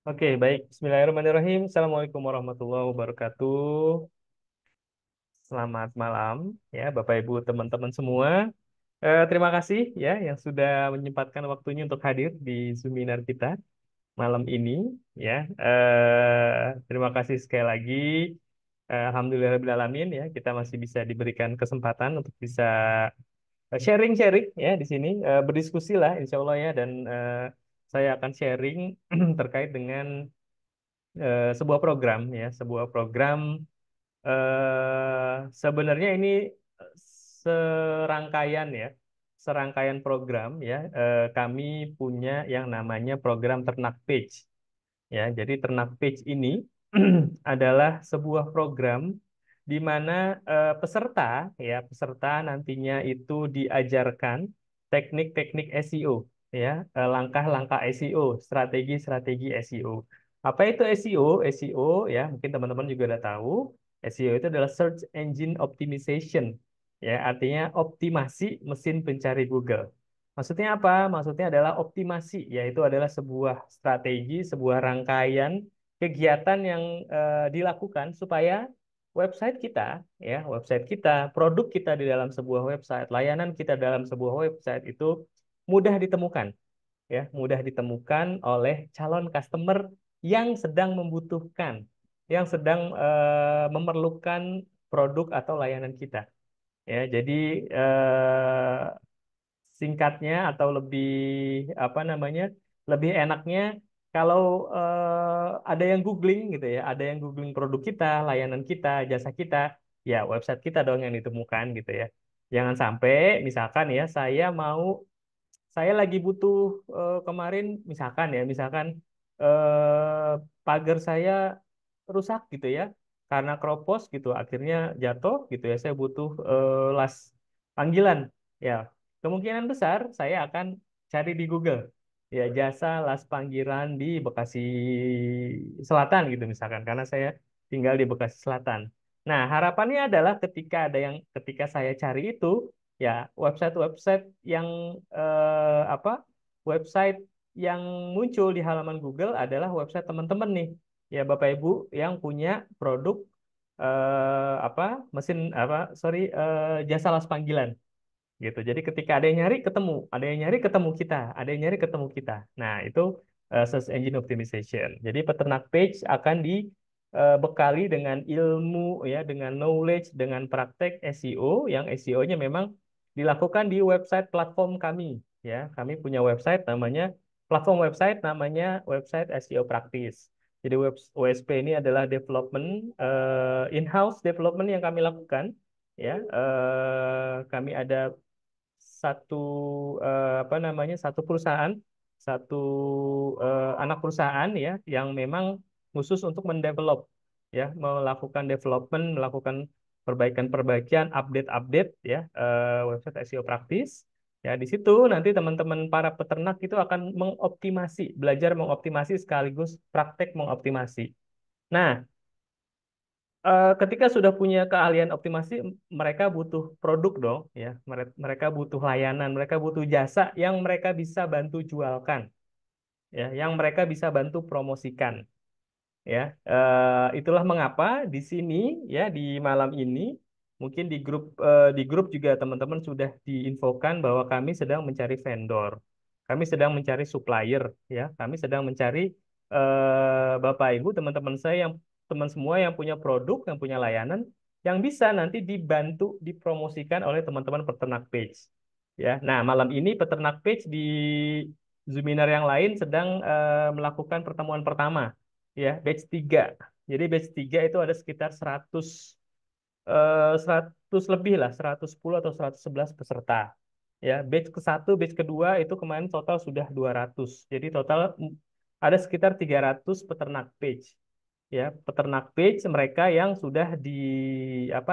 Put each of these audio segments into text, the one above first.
Oke, baik. Bismillahirrahmanirrahim. Assalamualaikum warahmatullahi wabarakatuh. Selamat malam, ya, Bapak Ibu, teman-teman semua. Terima kasih ya yang sudah menyempatkan waktunya untuk hadir di seminar kita malam ini. Ya, terima kasih sekali lagi. Alhamdulillahirobbilalamin ya, kita masih bisa diberikan kesempatan untuk bisa sharing-sharing ya di sini, berdiskusi lah, insya Allah ya, dan saya akan sharing terkait dengan sebuah program ya, sebuah program sebenarnya ini eh, serangkaian ya, serangkaian program ya. Kami punya yang namanya program Ternak Page ya. Jadi Ternak Page ini adalah sebuah program di mana peserta ya, peserta nantinya itu diajarkan teknik-teknik SEO ya, langkah-langkah SEO, strategi-strategi SEO. Apa itu SEO? SEO ya, mungkin teman-teman juga udah tahu. SEO itu adalah Search Engine Optimization ya, artinya optimasi mesin pencari Google. Maksudnya apa? Maksudnya adalah optimasi, yaitu adalah sebuah strategi, sebuah rangkaian kegiatan yang dilakukan supaya website kita, ya, website kita, produk kita di dalam sebuah website, layanan kita dalam sebuah website itu mudah ditemukan, ya, mudah ditemukan oleh calon customer yang sedang membutuhkan, yang sedang memerlukan produk atau layanan kita. Ya, jadi eh, singkatnya atau lebih apa namanya, lebih enaknya kalau ada yang googling gitu ya, ada yang googling produk kita, layanan kita, jasa kita, ya website kita dong yang ditemukan gitu ya. Jangan sampai misalkan ya, saya lagi butuh, kemarin misalkan ya, misalkan pagar saya rusak gitu ya, karena kropos gitu, akhirnya jatuh gitu ya, saya butuh las panggilan. Ya, kemungkinan besar saya akan cari di Google ya, jasa las panggilan di Bekasi Selatan gitu misalkan, karena saya tinggal di Bekasi Selatan. Nah, harapannya adalah ketika saya cari itu, ya, website-website yang apa? Website yang muncul di halaman Google adalah website teman-teman nih. Ya, Bapak Ibu yang punya produk, apa? Mesin apa? Sorry, jasa las panggilan gitu. Jadi ketika ada yang nyari ketemu, ada yang nyari ketemu kita, ada yang nyari ketemu kita. Nah, itu search engine optimization. Jadi peternak page akan dibekali dengan ilmu ya, dengan knowledge, dengan praktek SEO yang SEO-nya memang dilakukan di website platform kami ya. Kami punya website namanya, platform website namanya website SEO Practice. Jadi WSP ini adalah development, in-house development yang kami lakukan ya. Kami ada satu, apa namanya, satu perusahaan, satu anak perusahaan ya, yang memang khusus untuk mendevelop ya, melakukan development, melakukan perbaikan-perbaikan, update-update ya, website SEO Practice. Ya, di situ nanti teman-teman para peternak itu akan mengoptimasi, belajar mengoptimasi sekaligus praktek mengoptimasi. Nah, ketika sudah punya keahlian optimasi, mereka butuh produk dong, ya. Mereka butuh layanan, mereka butuh jasa yang mereka bisa bantu jualkan, ya, yang mereka bisa bantu promosikan, ya. Itulah mengapa di sini, ya, di malam ini, mungkin di grup juga teman-teman sudah diinfokan bahwa kami sedang mencari vendor, kami sedang mencari supplier, ya, kami sedang mencari Bapak Ibu, teman-teman saya yang teman semua yang punya produk, yang punya layanan, yang bisa nanti dibantu dipromosikan oleh teman-teman peternak page. Ya, nah malam ini peternak page di Zoominar yang lain sedang melakukan pertemuan pertama ya, batch 3. Jadi batch 3 itu ada sekitar 100 lebih lah, 110 atau 111 peserta. Ya, batch ke satu, batch kedua itu kemarin total sudah 200. Jadi total ada sekitar 300 peternak page. Ya, peternak page mereka yang sudah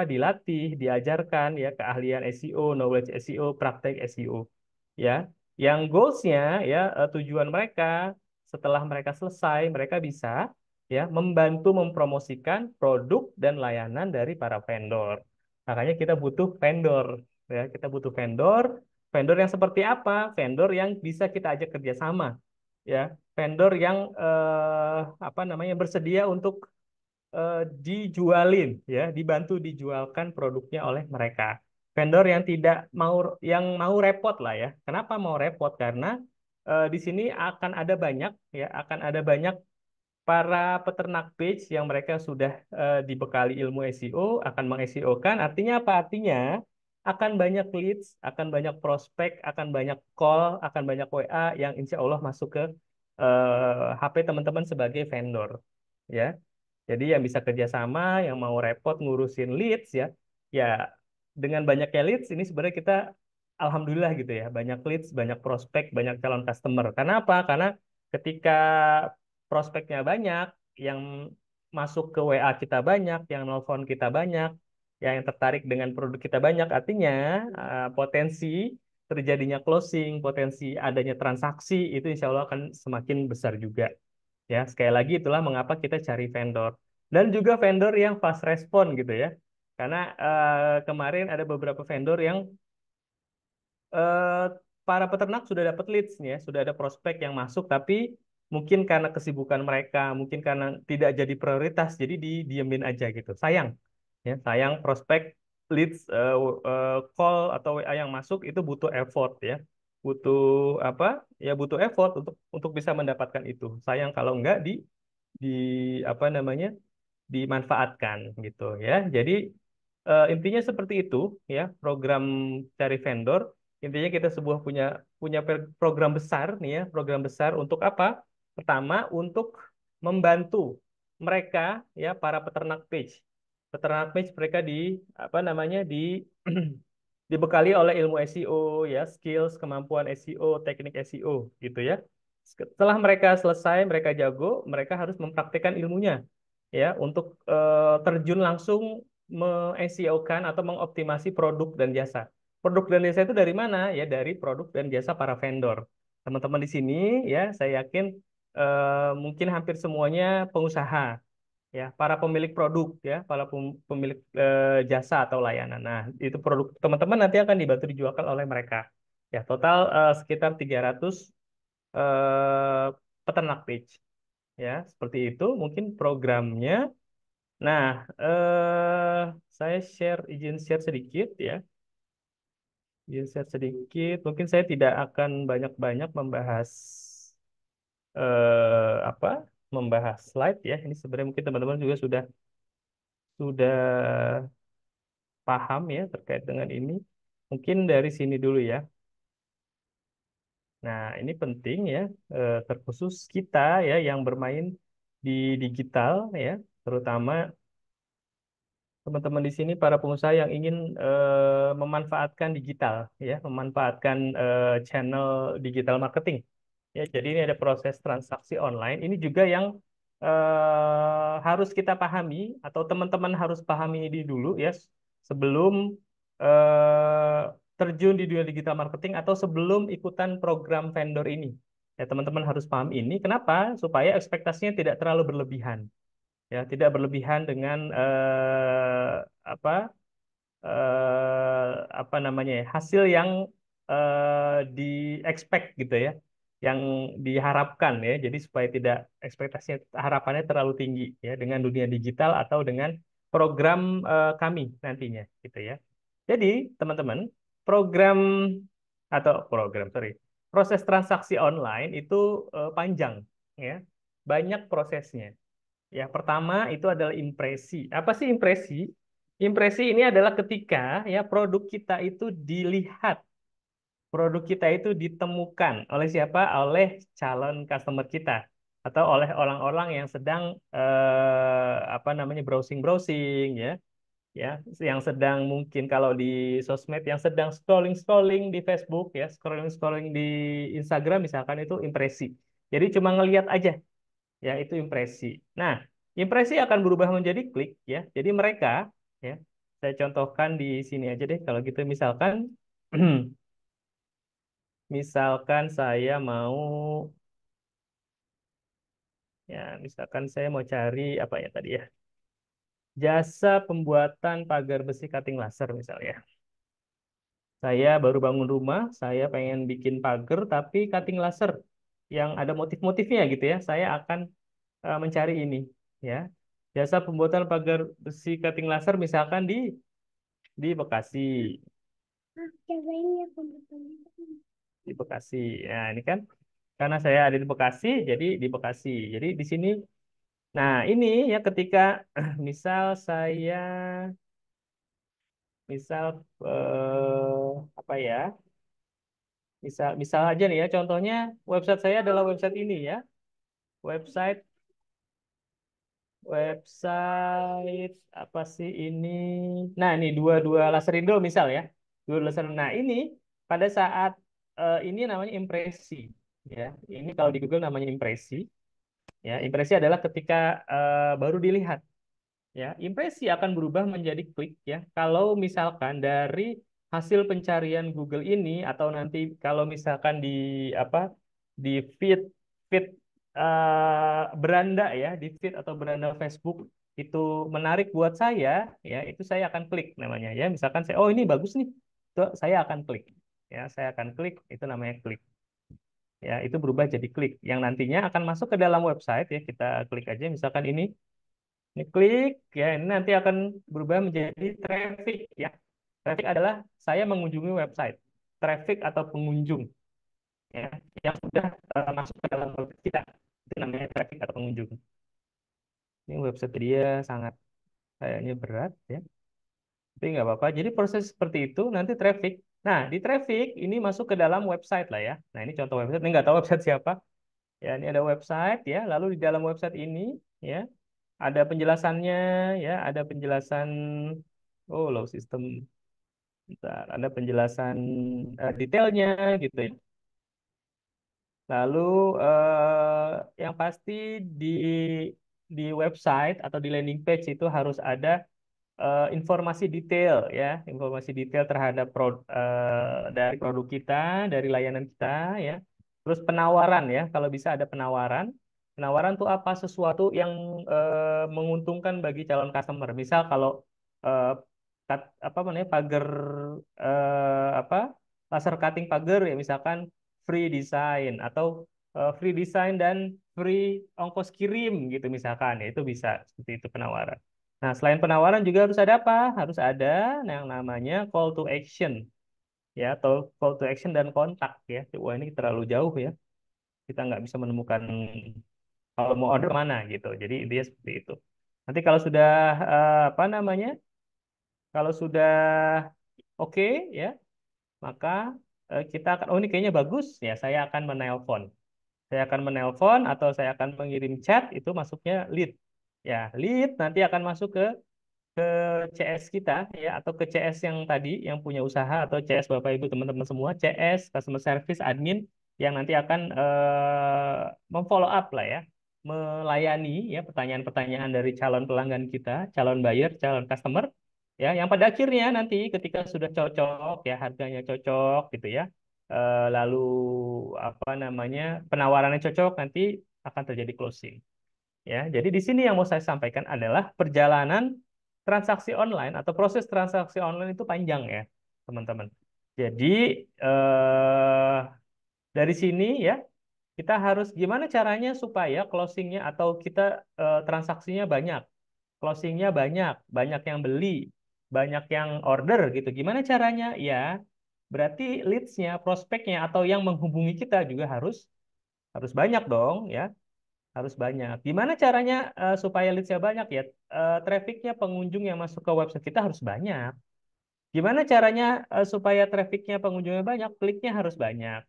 dilatih, diajarkan ya keahlian SEO, knowledge SEO, praktek SEO. Ya, yang goalsnya ya, tujuan mereka setelah mereka selesai, mereka bisa ya membantu mempromosikan produk dan layanan dari para vendor. Makanya kita butuh vendor, ya, kita butuh vendor. Vendor yang seperti apa? Vendor yang bisa kita ajak kerjasama, ya, vendor yang apa namanya bersedia untuk dijualin, ya, dibantu dijualkan produknya oleh mereka. Vendor yang tidak mau, yang mau repot lah ya. Kenapa mau repot? Karena di sini akan ada banyak, ya, akan ada banyak para peternak page yang mereka sudah dibekali ilmu SEO, akan meng-SEO kan. Artinya apa? Artinya akan banyak leads, akan banyak prospek, akan banyak call, akan banyak WA yang insya Allah masuk ke HP teman-teman sebagai vendor. Ya, jadi yang bisa kerjasama, yang mau repot ngurusin leads ya, ya dengan banyaknya leads ini sebenarnya kita alhamdulillah gitu ya, banyak leads, banyak prospek, banyak calon customer. Karena apa? Karena ketika prospeknya banyak, yang masuk ke WA kita banyak, yang nelfon kita banyak, yang tertarik dengan produk kita banyak, artinya potensi terjadinya closing, potensi adanya transaksi itu insya Allah akan semakin besar juga. Ya, sekali lagi itulah mengapa kita cari vendor. Dan juga vendor yang fast respon gitu ya. Karena kemarin ada beberapa vendor yang eh, para peternak sudah dapat leads nih ya, sudah ada prospek yang masuk, tapi mungkin karena kesibukan mereka, mungkin karena tidak jadi prioritas, jadi didiemin aja gitu. Sayang, ya, sayang prospek leads call atau WA yang masuk itu butuh effort ya, butuh apa? Ya butuh effort untuk bisa mendapatkan itu. Sayang kalau enggak di apa namanya dimanfaatkan gitu ya. Jadi intinya seperti itu ya program cari vendor. Intinya kita sebuah punya punya program besar nih ya, program besar untuk apa? Pertama untuk membantu mereka ya para peternak page. Peternak page mereka di apa namanya di dibekali oleh ilmu SEO ya, skills, kemampuan SEO, teknik SEO gitu ya. Setelah mereka selesai, mereka jago, mereka harus mempraktikkan ilmunya ya untuk terjun langsung me-SEO-kan atau mengoptimasi produk dan jasa. Produk dan jasa itu dari mana? Ya dari produk dan jasa para vendor. Teman-teman di sini ya, saya yakin mungkin hampir semuanya pengusaha ya, para pemilik produk ya, para pemilik jasa atau layanan. Nah, itu produk teman-teman nanti akan dibantu dijualkan oleh mereka. Ya, total sekitar 300 eh, peternak page ya, seperti itu mungkin programnya. Nah, saya izin share sedikit ya. Izin share sedikit. Mungkin saya tidak akan banyak-banyak membahas apa? Membahas slide ya. Ini sebenarnya mungkin teman-teman juga sudah paham ya terkait dengan ini. Mungkin dari sini dulu ya. Nah, ini penting ya, terkhusus kita ya yang bermain di digital ya, terutama teman-teman di sini para pengusaha yang ingin memanfaatkan digital ya, memanfaatkan channel digital marketing. Ya, jadi ini ada proses transaksi online. Ini juga yang harus kita pahami atau teman-teman harus pahami di dulu ya sebelum eh, terjun di dunia digital marketing atau sebelum ikutan program vendor ini. Ya, teman-teman harus paham ini. Kenapa? Supaya ekspektasinya tidak terlalu berlebihan. Ya, tidak berlebihan dengan apa apa namanya ya, hasil yang di expect gitu ya, yang diharapkan ya. Jadi supaya tidak ekspektasinya harapannya terlalu tinggi ya dengan dunia digital atau dengan program kami nantinya gitu ya. Jadi teman-teman, program sorry, proses transaksi online itu panjang ya, banyak prosesnya. Ya, pertama itu adalah impresi. Apa sih impresi? Impresi ini adalah ketika ya produk kita itu dilihat, produk kita itu ditemukan oleh siapa? Oleh calon customer kita atau oleh orang-orang yang sedang apa namanya browsing-browsing ya, ya, yang sedang mungkin kalau di sosmed yang sedang scrolling-scrolling di Facebook ya, scrolling-scrolling di Instagram misalkan itu impresi. Jadi cuma ngelihat aja ya itu impresi. Nah, impresi akan berubah menjadi klik ya. Jadi mereka ya, saya contohkan di sini aja deh kalau gitu misalkan misalkan saya mau ya misalkan saya mau cari apa ya tadi ya. Jasa pembuatan pagar besi cutting laser misalnya. Saya baru bangun rumah, saya pengen bikin pagar tapi cutting laser. yang ada motif-motifnya gitu ya, saya akan mencari ini ya. Jasa pembuatan pagar besi cutting laser misalkan di Bekasi, di Bekasi. Nah, ini kan karena saya ada di Bekasi, jadi di Bekasi. Jadi di sini, nah ini ya ketika misal saya, misal apa ya? Misal, misal aja nih ya, contohnya website saya adalah website ini ya, website website apa sih ini? Nah, ini dua dua Laserindo misal ya, dua laser. Nah, ini pada saat ini namanya impresi ya. Ini kalau di Google namanya impresi ya. Impresi adalah ketika baru dilihat. Ya, impresi akan berubah menjadi klik ya. Kalau misalkan dari hasil pencarian Google ini atau nanti kalau misalkan di apa di feed beranda ya, di feed atau beranda Facebook itu menarik buat saya ya, itu saya akan klik namanya ya. Misalkan saya oh ini bagus nih. Itu saya akan klik. Ya, saya akan klik itu namanya klik. Ya, itu berubah jadi klik yang nantinya akan masuk ke dalam website ya. Kita klik aja misalkan ini klik ya, ini nanti akan berubah menjadi traffic ya. Traffic adalah saya mengunjungi website. Traffic atau pengunjung ya yang sudah masuk ke dalam website kita. Itu namanya traffic atau pengunjung. Ini website dia sangat kayaknya berat ya. Tapi nggak apa-apa. Jadi proses seperti itu nanti traffic. Nah, di traffic ini masuk ke dalam website lah ya. Nah, ini contoh website. Ini nggak tahu website siapa. Ya, ini ada website ya. Lalu di dalam website ini ya ada penjelasannya ya, ada penjelasan low system. Bentar, ada penjelasan detailnya gitu ya. Lalu yang pasti di website atau di landing page itu harus ada informasi detail ya, informasi detail terhadap dari produk kita, dari layanan kita ya. Terus penawaran ya, kalau bisa ada penawaran. Penawaran tuh apa? Sesuatu yang menguntungkan bagi calon customer. Misal kalau eh, apa namanya pagar apa laser cutting pagar ya misalkan free design atau free design dan free ongkos kirim gitu misalkan ya itu bisa seperti itu penawaran. Nah, selain penawaran juga harus ada apa? Harus ada yang namanya call to action ya atau call to action dan kontak ya. Wah, ini terlalu jauh ya. Kita nggak bisa menemukan kalau mau order mana gitu. Jadi dia seperti itu. Nanti kalau sudah apa namanya? Kalau sudah oke ya, maka kita akan oh ini kayaknya bagus ya, saya akan menelpon. Saya akan menelpon atau saya akan mengirim chat itu masuknya lead. Ya, lead nanti akan masuk ke CS kita ya atau ke CS yang tadi yang punya usaha atau CS Bapak Ibu teman-teman semua CS customer service admin yang nanti akan memfollow up lah ya melayani ya pertanyaan-pertanyaan dari calon pelanggan kita calon buyer calon customer ya yang pada akhirnya nanti ketika sudah cocok ya harganya cocok gitu ya lalu apa namanya penawarannya cocok nanti akan terjadi closing. Ya, jadi di sini yang mau saya sampaikan adalah perjalanan transaksi online atau proses transaksi online itu panjang ya, teman-teman. Jadi eh, dari sini ya kita harus gimana caranya supaya closingnya atau kita transaksinya banyak, closingnya banyak, banyak yang beli, banyak yang order gitu. Gimana caranya? Ya, berarti leads-nya, prospeknya atau yang menghubungi kita juga harus harus banyak dong ya harus banyak. Gimana caranya supaya leads-nya banyak ya? Trafficnya pengunjung yang masuk ke website kita harus banyak. Gimana caranya supaya trafficnya pengunjungnya banyak? Kliknya harus banyak.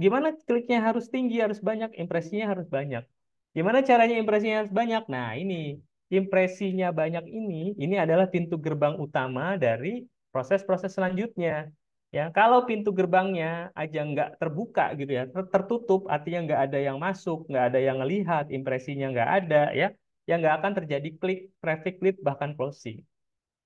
Gimana kliknya harus tinggi, harus banyak, impresinya harus banyak. Gimana caranya impresinya harus banyak? Nah, ini impresinya banyak ini adalah pintu gerbang utama dari proses-proses selanjutnya. Ya, kalau pintu gerbangnya aja nggak terbuka gitu ya, tertutup, artinya nggak ada yang masuk, nggak ada yang ngelihat, impresinya nggak ada, ya, yang nggak akan terjadi klik, traffic lead, bahkan closing.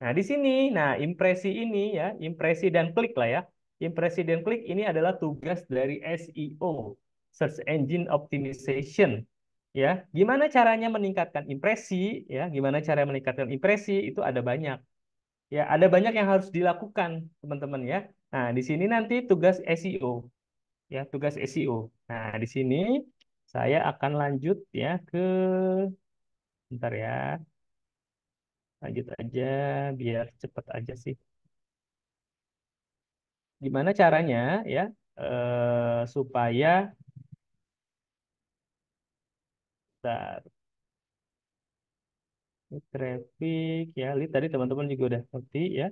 Nah, di sini, nah impresi ini ya, impresi dan klik lah ya. Impresi dan klik ini adalah tugas dari SEO, Search Engine Optimization. Ya, gimana caranya meningkatkan impresi? Ya, gimana cara meningkatkan impresi? Itu ada banyak. Ya, ada banyak yang harus dilakukan, teman-teman ya. Nah, di sini nanti tugas SEO, ya, tugas SEO. Nah, di sini saya akan lanjut ya ke, bentar ya, lanjut aja biar cepet aja sih. Gimana caranya ya supaya, bentar, ini traffic ya, lihat tadi teman-teman juga udah ngerti ya.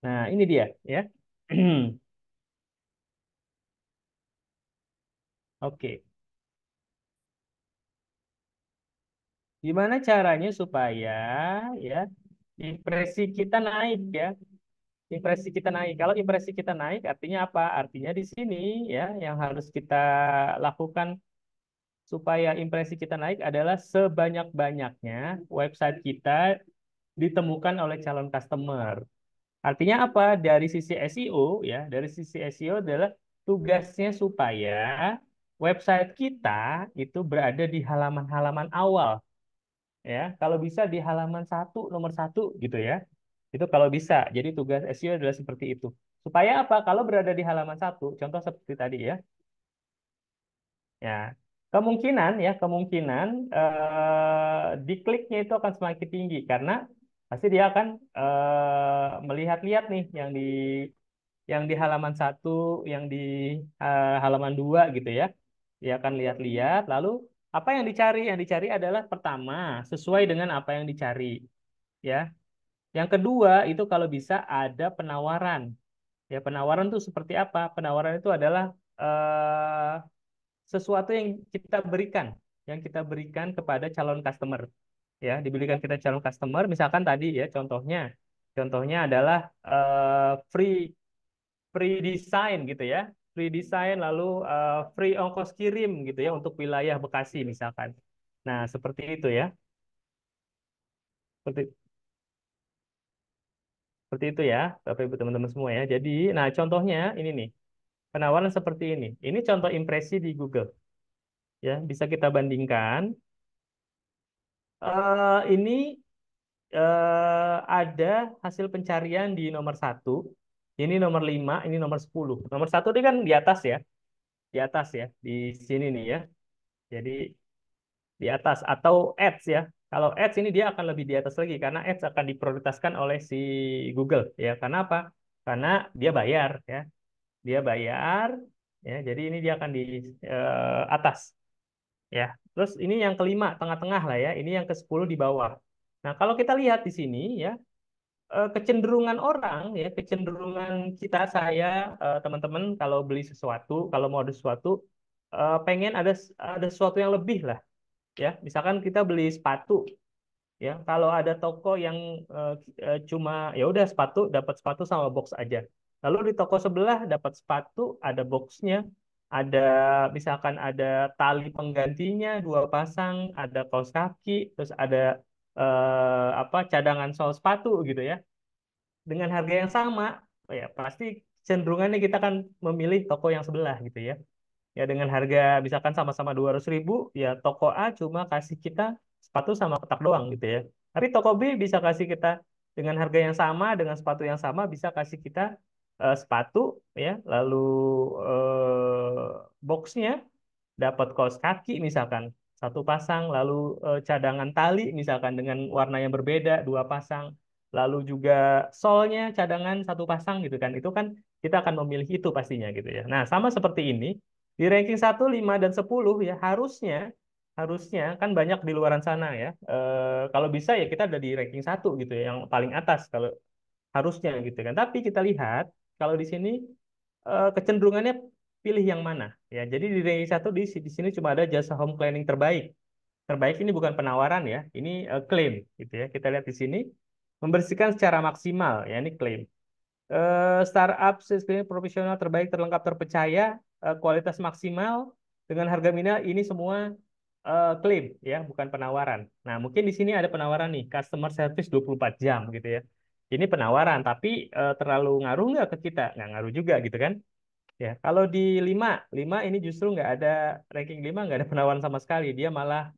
Nah, ini dia ya. Oke. Gimana caranya supaya ya impresi kita naik ya? Impresi kita naik. Kalau impresi kita naik artinya apa? Artinya di sini ya yang harus kita lakukan supaya impresi kita naik adalah sebanyak-banyaknya website kita ditemukan oleh calon customer. Artinya apa? Dari sisi SEO ya, dari sisi SEO adalah tugasnya supaya website kita itu berada di halaman-halaman awal ya. Kalau bisa di halaman satu, nomor satu gitu ya. Itu kalau bisa. Jadi tugas SEO adalah seperti itu. Supaya apa? Kalau berada di halaman satu, contoh seperti tadi ya. Ya, kemungkinan ya, kemungkinan dikliknya itu akan semakin tinggi karena pasti dia akan melihat-lihat nih yang di halaman satu, yang di halaman dua gitu ya. Dia akan lihat-lihat, lalu apa yang dicari? Yang dicari adalah pertama sesuai dengan apa yang dicari ya. Yang kedua itu kalau bisa ada penawaran. Ya, penawaran itu seperti apa? Penawaran itu adalah eh, sesuatu yang kita berikan kepada calon customer. Ya, diberikan kita calon customer. Misalkan tadi ya contohnya adalah free free design gitu ya, free design lalu free ongkos kirim gitu ya untuk wilayah Bekasi misalkan. Nah, seperti itu ya, seperti seperti itu ya, Bapak Ibu teman-teman semua ya. Jadi, nah contohnya ini nih. Penawaran seperti ini. Ini contoh impresi di Google. Ya, bisa kita bandingkan. Ini ada hasil pencarian di nomor satu, ini nomor 5, ini nomor 10. Nomor satu ini kan di atas ya, di atas ya, di sini nih ya. Jadi di atas atau ads ya. Kalau ads ini dia akan lebih di atas lagi karena ads akan diprioritaskan oleh si Google ya. Karena apa? Karena dia bayar ya, dia bayar ya. Jadi ini dia akan di atas. Ya. Terus ini yang kelima, tengah-tengah lah ya. Ini yang ke-10 di bawah. Nah, kalau kita lihat di sini ya, kecenderungan orang ya, kecenderungan kita, saya, teman-teman kalau beli sesuatu, kalau mau ada sesuatu, pengen ada sesuatu yang lebih lah ya. Misalkan kita beli sepatu ya, kalau ada toko yang eh, cuma ya udah sepatu, dapat sepatu sama box aja, lalu di toko sebelah dapat sepatu ada boxnya, ada misalkan ada tali penggantinya dua pasang, ada kaos kaki, terus ada apa, cadangan sol sepatu gitu ya, dengan harga yang sama, oh ya pasti cenderungannya kita akan memilih toko yang sebelah gitu ya. Ya dengan harga misalkan sama-sama 200.000, ya toko A cuma kasih kita sepatu sama kotak doang gitu ya. Tapi toko B bisa kasih kita dengan harga yang sama, dengan sepatu yang sama, bisa kasih kita sepatu ya, lalu boxnya dapat kaos kaki misalkan satu pasang, lalu cadangan tali misalkan dengan warna yang berbeda dua pasang, lalu juga solnya cadangan satu pasang gitu kan. Itu kan kita akan memilih itu pastinya gitu ya. Nah, sama seperti ini di ranking 1, 5, dan 10 ya, harusnya harusnya kan banyak di luaran sana ya. Kalau bisa ya kita ada di ranking 1 gitu ya, yang paling atas kalau harusnya gitu kan. Tapi kita lihat kalau di sini kecenderungannya pilih yang mana ya. Jadi di ranking 1 di sini cuma ada jasa home cleaning terbaik. Terbaik ini bukan penawaran ya, ini klaim gitu ya. Kita lihat di sini membersihkan secara maksimal ya, ini klaim. Startup sistem profesional terbaik, terlengkap, terpercaya, kualitas maksimal dengan harga minimal, ini semua klaim ya, bukan penawaran. Nah, mungkin di sini ada penawaran nih, customer service 24 jam gitu ya. Ini penawaran, tapi terlalu ngaruh nggak ke kita? Nggak ngaruh juga gitu kan. Ya, kalau di 5 ini justru nggak ada, ranking 5 nggak ada penawaran sama sekali. Dia malah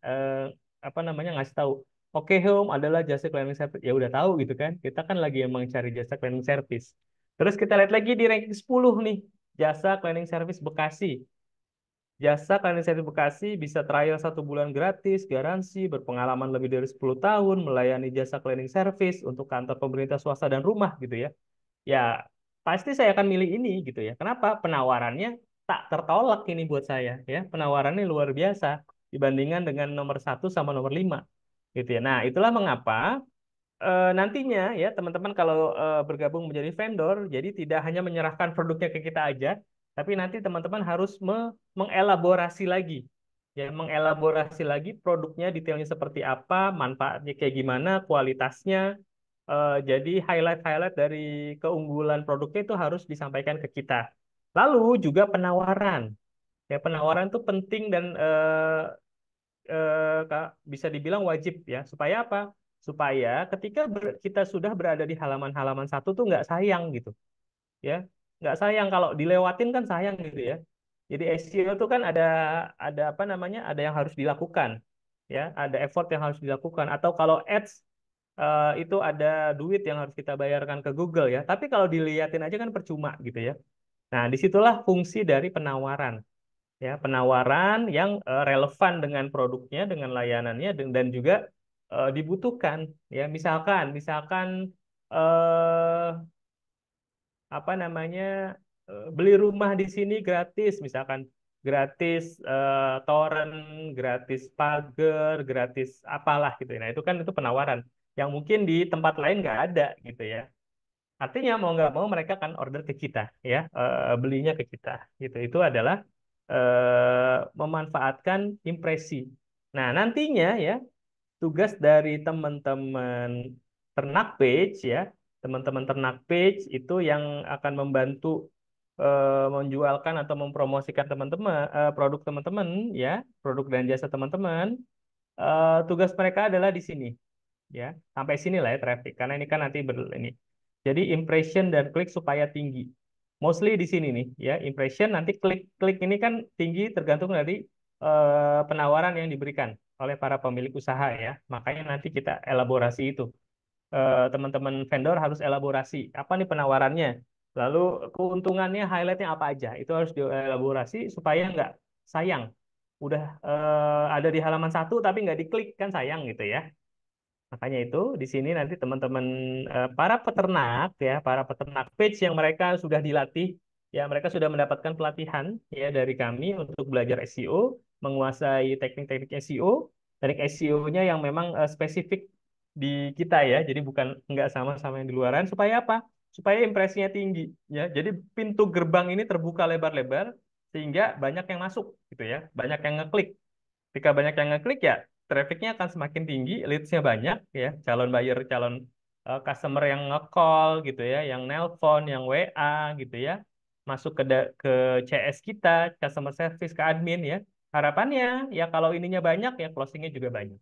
apa namanya, ngasih tahu, oke Home adalah jasa cleaning service. Ya udah tahu gitu kan. Kita kan lagi emang cari jasa cleaning service. Terus kita lihat lagi di ranking 10 nih, jasa cleaning service Bekasi. Jasa kalian sertifikasi bisa trial 1 bulan gratis, garansi, berpengalaman lebih dari 10 tahun, melayani jasa cleaning service untuk kantor pemerintah swasta dan rumah gitu ya. Ya, pasti saya akan milih ini gitu ya. Kenapa? Penawarannya tak tertolak ini buat saya ya. Penawarannya luar biasa dibandingkan dengan nomor 1 sama nomor 5 gitu ya. Nah, itulah mengapa nantinya ya teman-teman kalau bergabung menjadi vendor, jadi tidak hanya menyerahkan produknya ke kita aja, tapi nanti teman-teman harus mengelaborasi lagi, ya mengelaborasi lagi produknya detailnya seperti apa, manfaatnya kayak gimana, kualitasnya. Jadi highlight-highlight dari keunggulan produknya itu harus disampaikan ke kita. Lalu juga penawaran, ya penawaran itu penting dan bisa dibilang wajib ya. Supaya apa? Supaya ketika kita sudah berada di halaman-halaman satu tuh nggak sayang gitu, ya. Nggak sayang kalau dilewatin kan sayang gitu ya. Jadi SEO itu kan ada apa namanya? Ada yang harus dilakukan, ya. Ada effort yang harus dilakukan. Atau kalau ads itu ada duit yang harus kita bayarkan ke Google ya. Tapi kalau dilihatin aja kan percuma gitu ya. Nah, disitulah fungsi dari penawaran ya penawaran yang relevan dengan produknya, dengan layanannya dan juga dibutuhkan ya misalkan eh, apa namanya beli rumah di sini gratis misalkan gratis torrent, gratis pagar, gratis apalah gitu. Nah itu kan itu penawaran yang mungkin di tempat lain nggak ada gitu ya. Artinya mau nggak mau mereka akan order ke kita, ya, belinya ke kita. Gitu. Itu adalah memanfaatkan impresi. Nah, nantinya ya tugas dari teman-teman ternak page ya, teman-teman ternak page itu yang akan membantu menjualkan atau mempromosikan teman-teman produk teman-teman ya, produk dan jasa teman-teman. Tugas mereka adalah di sini ya sampai sini lah ya traffic karena ini kan nanti ini jadi impression dan klik supaya tinggi mostly di sini nih ya impression nanti klik klik ini kan tinggi tergantung dari penawaran yang diberikan oleh para pemilik usaha ya makanya nanti kita elaborasi itu. Teman-teman vendor harus elaborasi apa nih penawarannya lalu keuntungannya highlightnya apa aja itu harus dielaborasi supaya nggak sayang udah ada di halaman satu tapi nggak diklik kan sayang gitu ya. Makanya itu di sini nanti teman-teman para peternak ya, para peternak page yang mereka sudah dilatih, ya mereka sudah mendapatkan pelatihan ya dari kami untuk belajar SEO, menguasai teknik-teknik SEO, teknik SEO-nya yang memang spesifik di kita ya, jadi bukan nggak sama-sama yang di luaran. Supaya apa? Supaya impresinya tinggi ya. Jadi pintu gerbang ini terbuka lebar-lebar sehingga banyak yang masuk gitu ya, banyak yang ngeklik. Ketika banyak yang ngeklik ya trafficnya akan semakin tinggi, leads-nya banyak ya, calon buyer, calon customer yang nge-call gitu ya, yang nelpon, yang WA gitu ya, masuk ke CS kita, customer service ke admin ya. Harapannya ya kalau ininya banyak ya closingnya juga banyak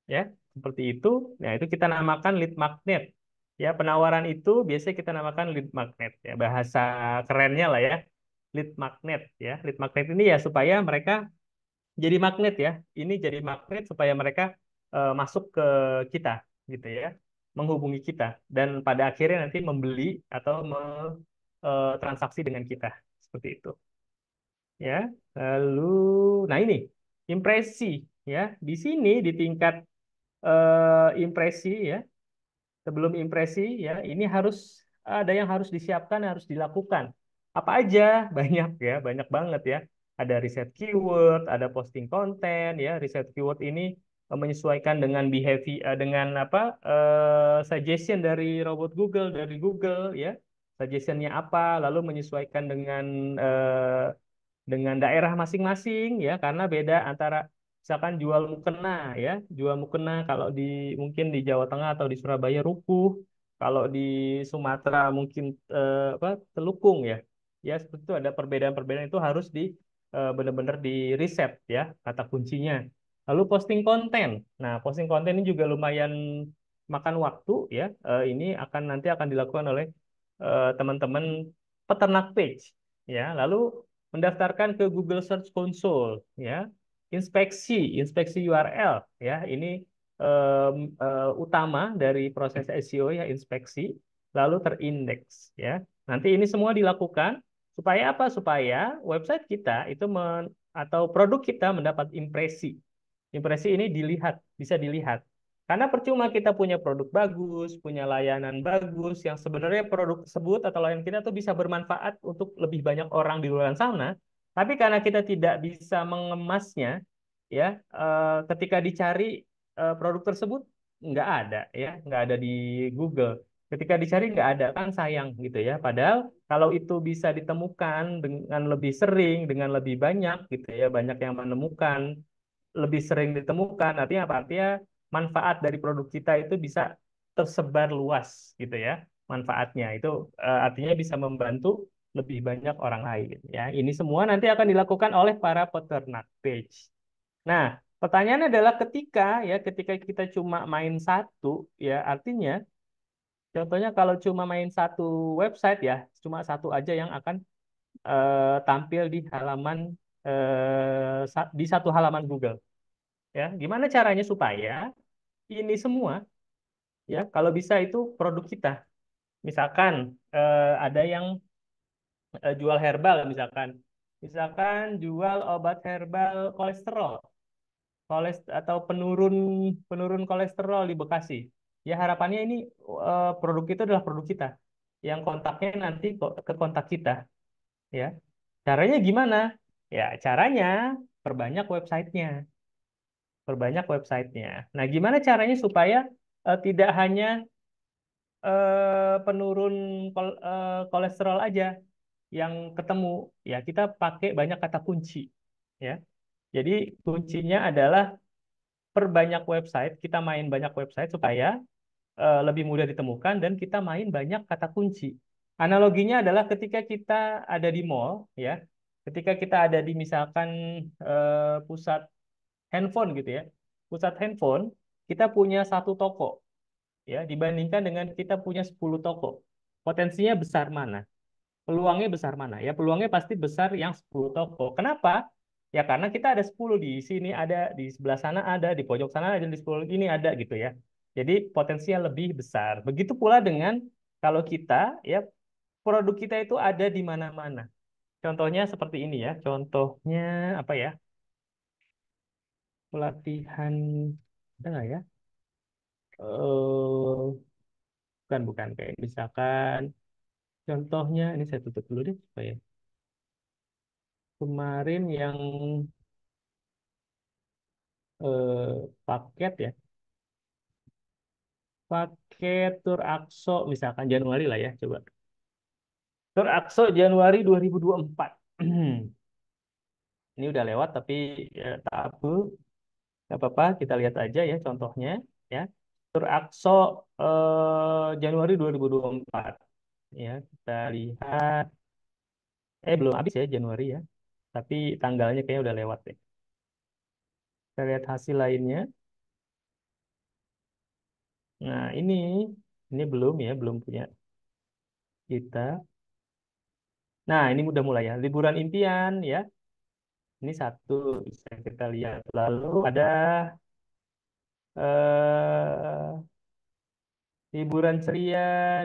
ya, seperti itu. Nah, itu kita namakan lead magnet. Ya, penawaran itu biasanya kita namakan lead magnet ya, bahasa kerennya lah ya. Lead magnet ya. Lead magnet ini ya supaya mereka jadi magnet ya. Ini jadi magnet supaya mereka masuk ke kita gitu ya, menghubungi kita dan pada akhirnya nanti membeli atau transaksi dengan kita seperti itu ya. Lalu, nah ini impresi ya. Di sini di tingkat impresi ya. Sebelum impresi ya, ini harus ada yang harus disiapkan, harus dilakukan. Apa aja? Banyak ya, banyak banget ya. Ada riset keyword, ada posting konten ya. Riset keyword ini menyesuaikan dengan behavior dengan apa? Suggestion dari robot Google, dari Google ya. Suggestionnya apa? Lalu menyesuaikan dengan daerah masing-masing ya karena beda antara misalkan jual mukena ya jual mukena kalau di mungkin di Jawa Tengah atau di Surabaya rupuh kalau di Sumatera mungkin apa telukung ya seperti itu ada perbedaan-perbedaan itu harus benar-benar di riset ya kata kuncinya lalu posting konten nah posting konten ini juga lumayan makan waktu ya. Ini nanti akan dilakukan oleh teman-teman peternak page ya lalu mendaftarkan ke Google Search Console ya inspeksi URL ya ini utama dari proses SEO ya inspeksi lalu terindeks ya nanti ini semua dilakukan Supaya apa? Supaya website kita itu atau produk kita mendapat impresi. Impresi ini bisa dilihat. Karena percuma kita punya produk bagus, punya layanan bagus, yang sebenarnya produk tersebut atau layanan kita tuh bisa bermanfaat untuk lebih banyak orang di luar sana. Tapi karena kita tidak bisa mengemasnya, ya, ketika dicari produk tersebut nggak ada, ya, nggak ada di Google. Ketika dicari nggak ada, kan sayang gitu ya. Padahal kalau itu bisa ditemukan dengan lebih sering, dengan lebih banyak gitu ya, banyak yang menemukan, lebih sering ditemukan, artinya apa? Artinya manfaat dari produk kita itu bisa tersebar luas gitu ya. Manfaatnya itu artinya bisa membantu lebih banyak orang lain ya. Ini semua nanti akan dilakukan oleh para peternak page. Nah, pertanyaannya adalah ketika kita cuma main satu ya, artinya contohnya kalau cuma main satu website ya, cuma satu aja yang akan tampil di halaman di satu halaman Google. Ya, gimana caranya supaya ini semua ya kalau bisa itu produk kita. Misalkan ada yang jual herbal misalkan. Misalkan jual obat herbal kolesterol, atau penurun penurun kolesterol di Bekasi. Ya harapannya ini produk itu adalah produk kita yang kontaknya nanti ke kontak kita ya. Caranya gimana? Ya, caranya perbanyak websitenya. Perbanyak websitenya. Nah, gimana caranya supaya tidak hanya penurun kolesterol aja yang ketemu? Ya, kita pakai banyak kata kunci. Ya, jadi kuncinya adalah perbanyak website. Kita main banyak website supaya lebih mudah ditemukan dan kita main banyak kata kunci. Analoginya adalah ketika kita ada di mall, ya, ketika kita ada di misalkan pusat handphone gitu ya, pusat handphone, kita punya satu toko, ya, dibandingkan dengan kita punya 10 toko. Potensinya besar mana? Peluangnya besar mana? Ya, peluangnya pasti besar yang 10 toko. Kenapa? Ya karena kita ada 10 di sini ada, di sebelah sana ada, di pojok sana ada, di 10 ini ada gitu ya. Jadi potensinya lebih besar. Begitu pula dengan kalau kita ya produk kita itu ada di mana-mana. Contohnya seperti ini ya. Contohnya apa ya? Pelatihan ada nggak ya? Bukan bukan kayak misalkan contohnya ini saya tutup dulu deh supaya kemarin yang paket ya, paket Tur Akso misalkan Januari lah ya, coba Tur Akso Januari 2024. Ini udah lewat tapi ya, tak apa, nggak apa-apa, kita lihat aja ya contohnya ya. Tur Akso Januari 2024 ya, kita lihat belum habis ya Januari ya, tapi tanggalnya kayaknya udah lewat ya. Kita lihat hasil lainnya. Nah, ini belum ya, belum punya kita. Nah, ini udah mulai ya. Liburan impian ya. Ini satu bisa kita lihat. Lalu ada eh, hiburan ceria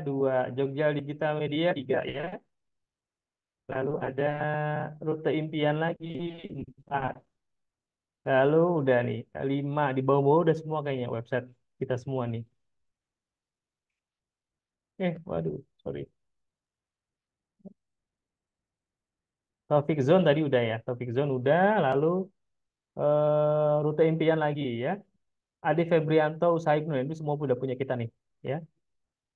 dua, Jogja Digital Media tiga ya. Lalu ada rute impian lagi empat. Lalu udah nih lima, di bawah-bawah udah semua kayaknya website kita semua nih. Waduh, sorry. Taufik Zone tadi udah ya. Taufik Zone udah. Lalu rute impian lagi ya. Ade Febrianto, Usaha Ibnu, itu semua udah punya kita nih. Ya.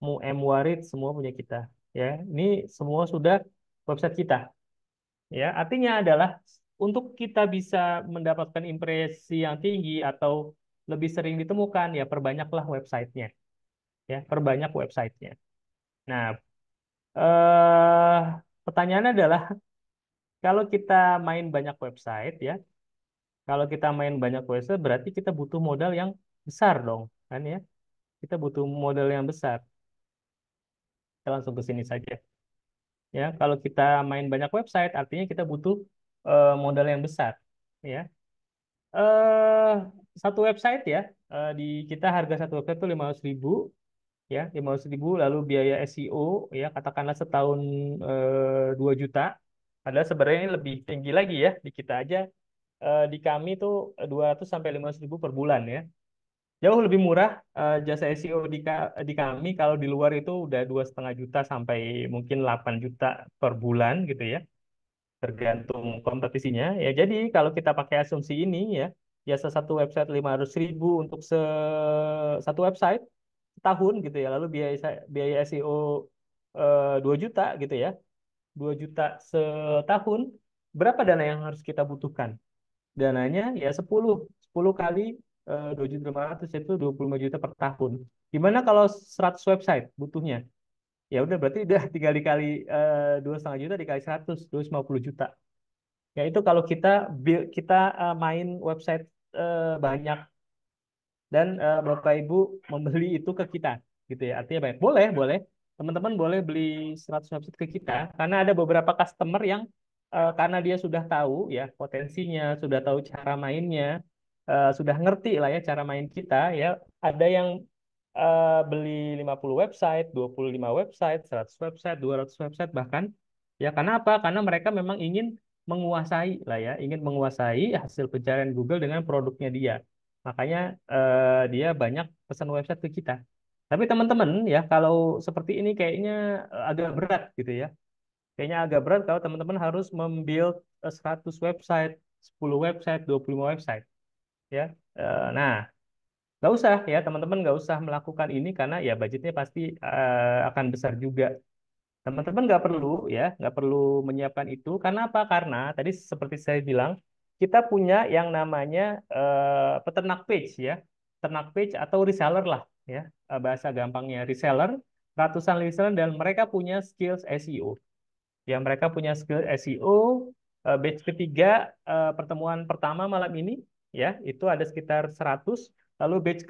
Mu M Warid semua punya kita. Ya, ini semua sudah website kita. Ya, artinya adalah untuk kita bisa mendapatkan impresi yang tinggi atau lebih sering ditemukan, ya perbanyaklah websitenya. Ya, perbanyak websitenya. Nah, pertanyaannya adalah kalau kita main banyak website, ya, kalau kita main banyak website berarti kita butuh modal yang besar dong, kan ya? Kita butuh modal yang besar. Kita langsung ke sini saja. Ya, kalau kita main banyak website, artinya kita butuh modal yang besar. Ya, eh satu website ya, di kita harga satu website itu 500.000, ya, 500.000. Lalu biaya SEO, ya, katakanlah setahun 2 juta. Padahal sebenarnya ini lebih tinggi lagi ya di kita aja. Di kami tuh 200 sampai 500 ribu per bulan ya. Jauh lebih murah jasa SEO di kami. Kalau di luar itu udah 2,5 juta sampai mungkin 8 juta per bulan gitu ya, tergantung kompetisinya. Ya jadi kalau kita pakai asumsi ini ya, jasa satu website 500 ribu untuk satu website setahun gitu ya. Lalu biaya SEO 2 juta gitu ya, 2 juta setahun. Berapa dana yang harus kita butuhkan? Dananya ya 10 kali 2,5 juta itu 25 juta per tahun. Gimana kalau 100 website butuhnya? Ya udah berarti udah tinggal dikali 2,5 juta dikali 100, 250 juta. Ya itu kalau kita main website banyak dan Bapak Ibu membeli itu ke kita gitu ya. Artinya baik. Boleh, boleh. Teman-teman boleh beli 100 website ke kita karena ada beberapa customer yang karena dia sudah tahu ya potensinya, sudah tahu cara mainnya, sudah ngerti lah ya cara main kita ya. Ada yang beli 50 website, 25 website, 100 website, 200 website bahkan. Ya, karena apa? Karena mereka memang ingin menguasai lah ya, ingin menguasai hasil pencarian Google dengan produknya dia. Makanya dia banyak pesan website ke kita. Tapi teman-teman ya, kalau seperti ini kayaknya agak berat gitu ya. Kayaknya agak berat kalau teman-teman harus membuild 100 website, 10 website, 25 website ya. Nah, nggak usah ya teman-teman nggak usah melakukan ini karena ya budgetnya pasti akan besar juga. Teman-teman nggak perlu menyiapkan itu karena apa? Karena tadi seperti saya bilang kita punya yang namanya peternak page ya, peternak page atau reseller lah ya. Bahasa gampangnya reseller, ratusan reseller dan mereka punya skills SEO. Ya mereka punya skill SEO. Batch ketiga pertemuan pertama malam ini ya itu ada sekitar 100. Lalu batch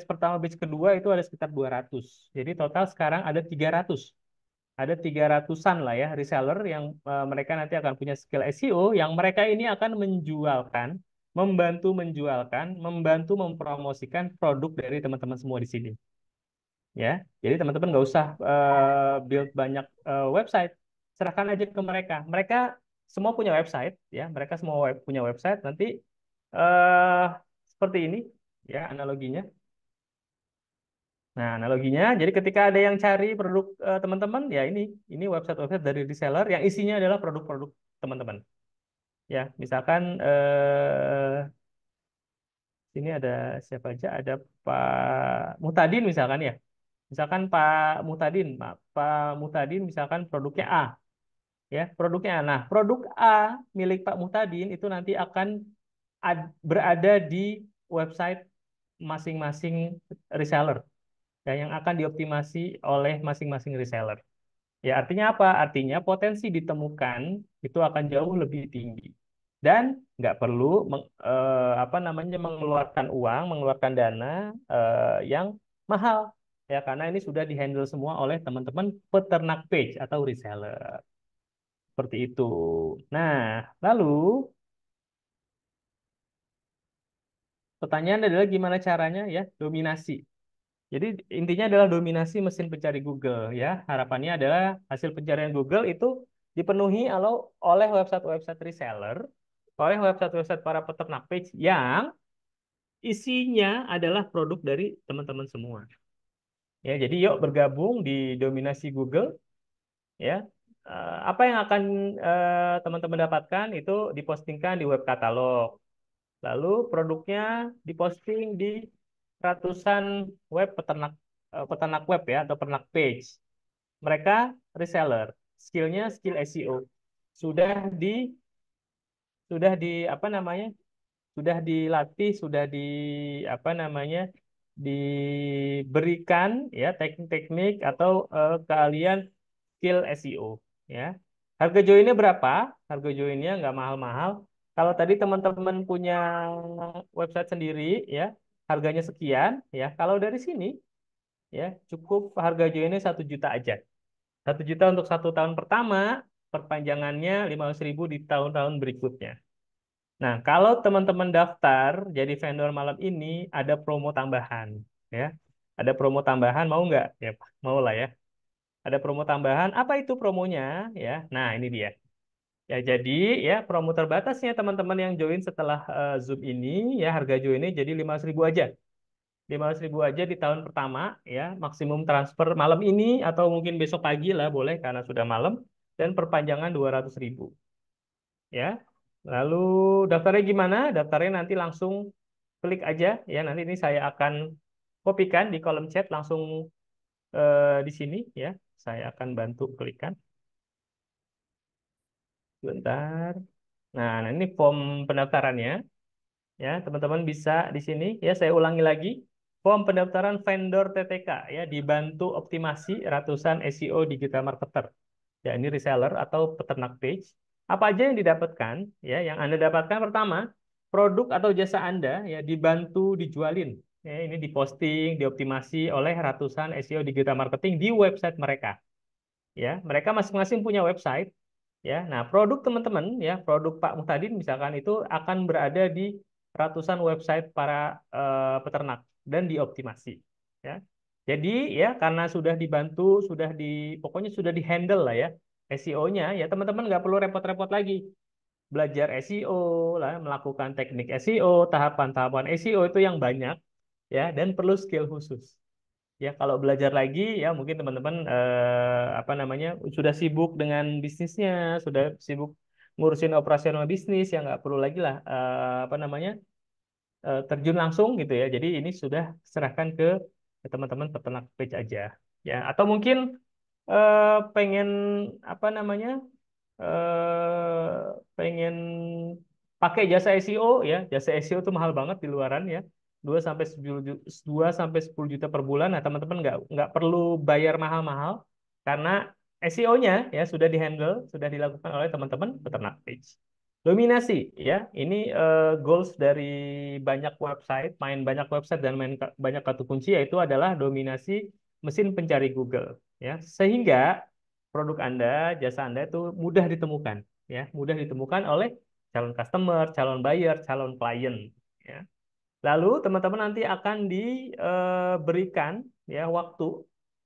pertama batch kedua itu ada sekitar 200. Jadi total sekarang ada 300. Ada 300-an lah ya reseller yang mereka nanti akan punya skill SEO yang mereka ini akan membantu mempromosikan produk dari teman-teman semua di sini ya. Jadi teman-teman nggak usah build banyak website, serahkan aja ke mereka. Mereka semua punya website ya, mereka semua punya website. Nanti eh seperti ini ya analoginya. Nah, analoginya, jadi ketika ada yang cari produk teman-teman, ya ini website-website dari reseller yang isinya adalah produk-produk teman-teman. Ya, misalkan sini ada siapa aja, ada Pak Mutadin misalkan ya. Misalkan Pak Mutadin misalkan produknya A, ya produknya A. Nah, produk A milik Pak Mutadin itu nanti akan berada di website masing-masing reseller, ya, yang akan dioptimasi oleh masing-masing reseller. Ya, artinya apa? Artinya potensi ditemukan itu akan jauh lebih tinggi. Dan nggak perlu apa namanya mengeluarkan uang, mengeluarkan dana yang mahal. Ya, karena ini sudah dihandle semua oleh teman-teman peternak page atau reseller. Seperti itu. Nah, lalu pertanyaan adalah gimana caranya ya dominasi. Jadi intinya adalah dominasi mesin pencari Google ya. Harapannya adalah hasil pencarian Google itu dipenuhi oleh website-website reseller, oleh website-website para peternak page yang isinya adalah produk dari teman-teman semua. Ya, jadi yuk bergabung di dominasi Google ya. Apa yang akan teman-teman dapatkan itu dipostingkan di web katalog. Lalu produknya diposting di ratusan web peternak web ya atau peternak page. Mereka reseller, skillnya skill SEO. Sudah di sudah di apa namanya? Sudah dilatih, sudah di apa namanya? Diberikan ya teknik-teknik atau keahlian skill SEO ya. Harga joinnya berapa? Harga joinnya nggak mahal-mahal. Kalau tadi teman-teman punya website sendiri ya, harganya sekian ya. Kalau dari sini ya cukup harga joinnya 1 juta aja. 1 juta untuk 1 tahun pertama, perpanjangannya 500 ribu di tahun-tahun berikutnya. Nah, kalau teman-teman daftar jadi vendor malam ini, ada promo tambahan, ya. Ada promo tambahan, mau nggak? Ya, mau lah ya. Ada promo tambahan. Apa itu promonya? Ya, nah ini dia. Ya, jadi ya promo terbatasnya teman-teman yang join setelah Zoom ini ya harga joinnya jadi 500.000 aja. 500.000 aja di tahun pertama ya, maksimum transfer malam ini atau mungkin besok pagi lah boleh karena sudah malam dan perpanjangan 200.000 ya. Lalu daftarnya gimana? Daftarnya nanti langsung klik aja ya. Nanti ini saya akan kopikan di kolom chat langsung di sini ya. Saya akan bantu klikkan. Sebentar. Nah, ini form pendaftarannya. Ya, teman-teman bisa di sini ya saya ulangi lagi form pendaftaran vendor TTK ya dibantu optimasi ratusan SEO digital marketer. Ya, ini reseller atau peternak page. Apa aja yang didapatkan? Ya, yang Anda dapatkan pertama, produk atau jasa Anda ya dibantu dijualin. Ya, ini diposting, dioptimasi oleh ratusan SEO digital marketing di website mereka. Ya, mereka masing-masing punya website. Ya, nah produk teman-teman ya, produk Pak Muhtadin misalkan itu akan berada di ratusan website para peternak dan dioptimasi. Ya, jadi ya karena sudah dibantu, sudah di pokoknya sudah dihandle lah ya SEO-nya ya teman-teman nggak perlu repot-repot lagi belajar SEO lah, melakukan teknik SEO, tahapan-tahapan SEO itu yang banyak ya dan perlu skill khusus. Ya, kalau belajar lagi ya mungkin teman-teman apa namanya sudah sibuk dengan bisnisnya, sudah sibuk ngurusin operasional bisnis ya nggak perlu lagi lah apa namanya terjun langsung gitu ya. Jadi ini sudah serahkan ke teman-teman peternak page aja ya. Atau mungkin pengen apa namanya pengen pakai jasa SEO ya. Jasa SEO itu mahal banget di luaran ya. 2 sampai 10 juta per bulan. Nah, teman-teman nggak perlu bayar mahal-mahal karena SEO-nya ya sudah dihandle, sudah dilakukan oleh teman-teman peternak page. Dominasi ya, ini goals dari banyak website, main banyak website dan main banyak kata kunci yaitu adalah dominasi mesin pencari Google ya. Sehingga produk Anda, jasa Anda itu mudah ditemukan ya, mudah ditemukan oleh calon customer, calon buyer, calon klien ya. Lalu teman-teman nanti akan diberikan ya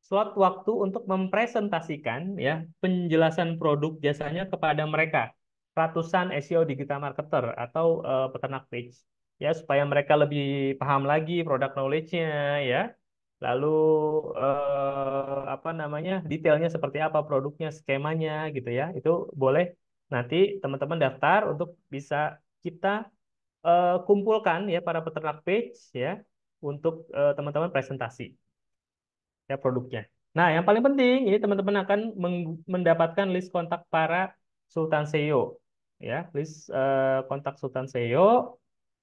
slot waktu untuk mempresentasikan ya penjelasan produk jasanya kepada mereka ratusan SEO digital marketer atau peternak page ya supaya mereka lebih paham lagi produk knowledge-nya ya. Lalu apa namanya detailnya seperti apa produknya, skemanya gitu ya. Itu boleh nanti teman-teman daftar untuk bisa kita kumpulkan ya para peternak page ya untuk teman-teman presentasi ya produknya. Nah, yang paling penting ini teman-teman akan mendapatkan list kontak para Sultan SEO ya, list kontak Sultan SEO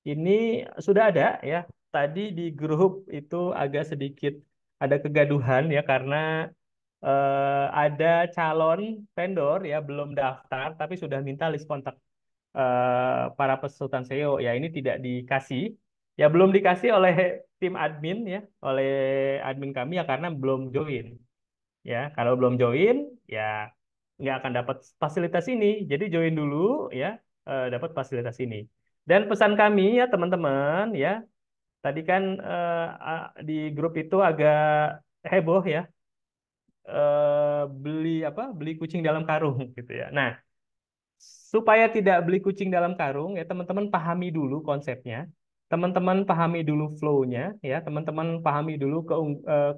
ini sudah ada ya. Tadi di grup itu agak sedikit ada kegaduhan ya karena ada calon vendor ya belum daftar tapi sudah minta list kontak para pesultan SEO ya ini tidak dikasih ya belum dikasih oleh tim admin ya oleh admin kami ya karena belum join ya kalau belum join ya nggak akan dapat fasilitas ini jadi join dulu ya dapat fasilitas ini dan pesan kami ya teman-teman ya tadi kan di grup itu agak heboh ya beli kucing dalam karung gitu ya nah supaya tidak beli kucing dalam karung ya teman-teman pahami dulu konsepnya teman-teman pahami dulu flow-nya ya teman-teman pahami dulu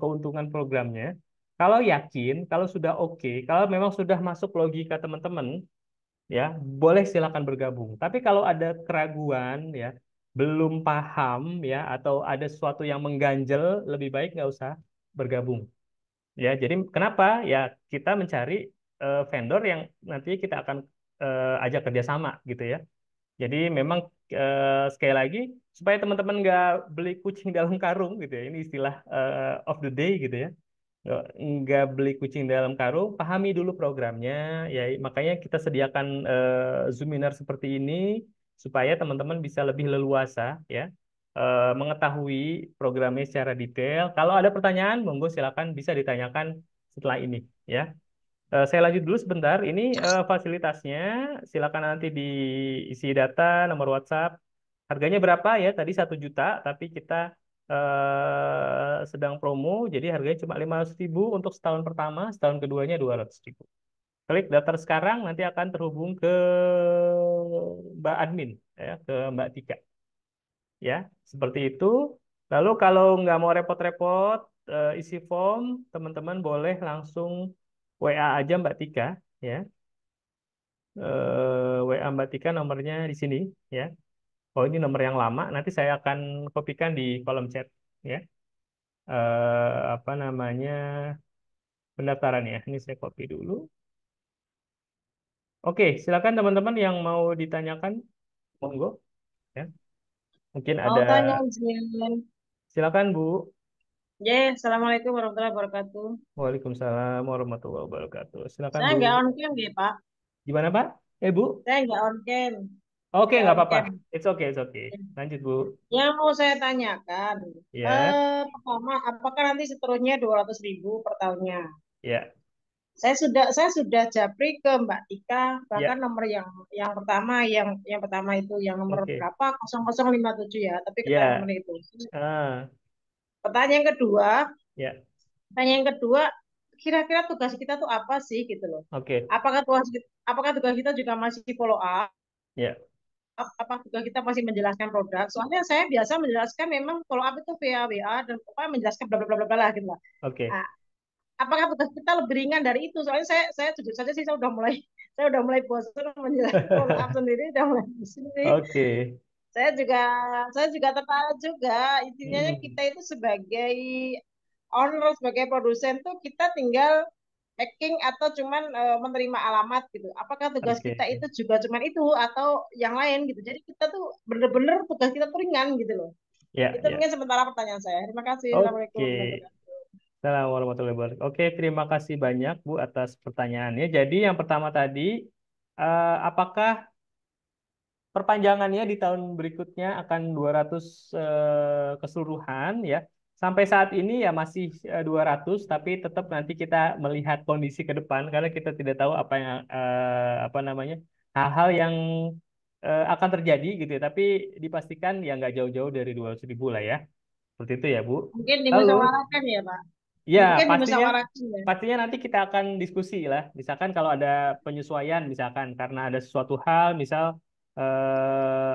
keuntungan programnya kalau yakin kalau sudah oke kalau memang sudah masuk logika teman-teman ya boleh silakan bergabung tapi kalau ada keraguan ya belum paham ya atau ada sesuatu yang mengganjel lebih baik nggak usah bergabung ya jadi kenapa ya kita mencari vendor yang nanti kita akan ajak kerjasama gitu ya jadi memang sekali lagi supaya teman-teman nggak beli kucing dalam karung gitu ya ini istilah of the day gitu ya nggak beli kucing dalam karung pahami dulu programnya ya makanya kita sediakan Zoominar seperti ini supaya teman-teman bisa lebih leluasa ya mengetahui programnya secara detail kalau ada pertanyaan monggo silakan bisa ditanyakan setelah ini ya. Saya lanjut dulu sebentar. Ini fasilitasnya. Silakan nanti diisi data, nomor WhatsApp. Harganya berapa ya? Tadi 1 juta, tapi kita sedang promo, jadi harganya cuma 500.000 untuk setahun pertama, setahun keduanya 200.000. Klik daftar sekarang, nanti akan terhubung ke Mbak Admin, ya, ke Mbak Tika. Ya, seperti itu. Lalu kalau nggak mau repot-repot isi form, teman-teman boleh langsung WA aja Mbak Tika, ya. WA Mbak Tika nomornya di sini, ya. Oh, ini nomor yang lama. Nanti saya akan kopikan di kolom chat, ya. Apa namanya pendaftaran ya. Ini saya copy dulu. Oke, silakan teman-teman yang mau ditanyakan, monggo, ya. Mungkin Mau ada. tanya izin. Silakan Bu. Assalamualaikum warahmatullahi wabarakatuh. Waalaikumsalam warahmatullahi wabarakatuh. Silakan Saya Bu. nggak on cam ya Pak. Gimana Pak? Bu? Saya nggak on cam, Oke, nggak nggak on apa-apa. cam. It's okay. Lanjut Bu. Yang mau saya tanyakan, Ya, pertama, apakah nanti seterusnya 200.000 per tahunnya? ya, Saya sudah japri ke Mbak Tika, bahkan ya. nomor yang pertama itu yang nomor Oke. berapa? 0057 ya, tapi ketahuan nomor Ya. itu. Ah, Pertanyaan kedua, ya. Pertanyaan yang kedua, kira-kira tugas kita tuh apa sih gitu loh? Oke. Apakah tugas kita juga masih follow up? Ya. Apa tugas kita masih menjelaskan produk? Soalnya saya biasa menjelaskan memang follow up itu via WA dan apa menjelaskan bla bla bla bla bla gitu lah. Oke. Nah, apakah tugas kita lebih ringan dari itu? Soalnya saya jujur saja sih saya udah mulai bosan menjelaskan follow up sendiri, udah mulai bosan sih. Oke. Saya juga tertarik juga. Intinya Hmm. kita itu sebagai owner, sebagai produsen tuh kita tinggal hacking atau cuman menerima alamat gitu. Apakah tugas Oke. kita itu juga cuman itu atau yang lain gitu. Jadi kita tuh bener-bener tugas kita tuh ringan gitu loh. Ya, Itu ya. mungkin sementara pertanyaan saya. Terima kasih. Assalamualaikum Oke. warahmatullahi wabarakatuh. Assalamualaikum warahmatullahi wabarakatuh. Oke, terima kasih banyak Bu atas pertanyaannya. Jadi yang pertama tadi, apakah perpanjangannya di tahun berikutnya akan 200 keseluruhan ya. Sampai saat ini ya masih 200 tapi tetap nanti kita melihat kondisi ke depan karena kita tidak tahu apa yang apa namanya hal-hal yang akan terjadi gitu ya. Tapi dipastikan ya nggak jauh-jauh dari 200.000 lah ya. Seperti itu ya, Bu. Mungkin Lalu dimusyawarahkan ya, Pak. ya, Mungkin pastinya dimusyawarahkan ya. pastinya nanti kita akan diskusi lah. Misalkan kalau ada penyesuaian misalkan karena ada sesuatu hal misal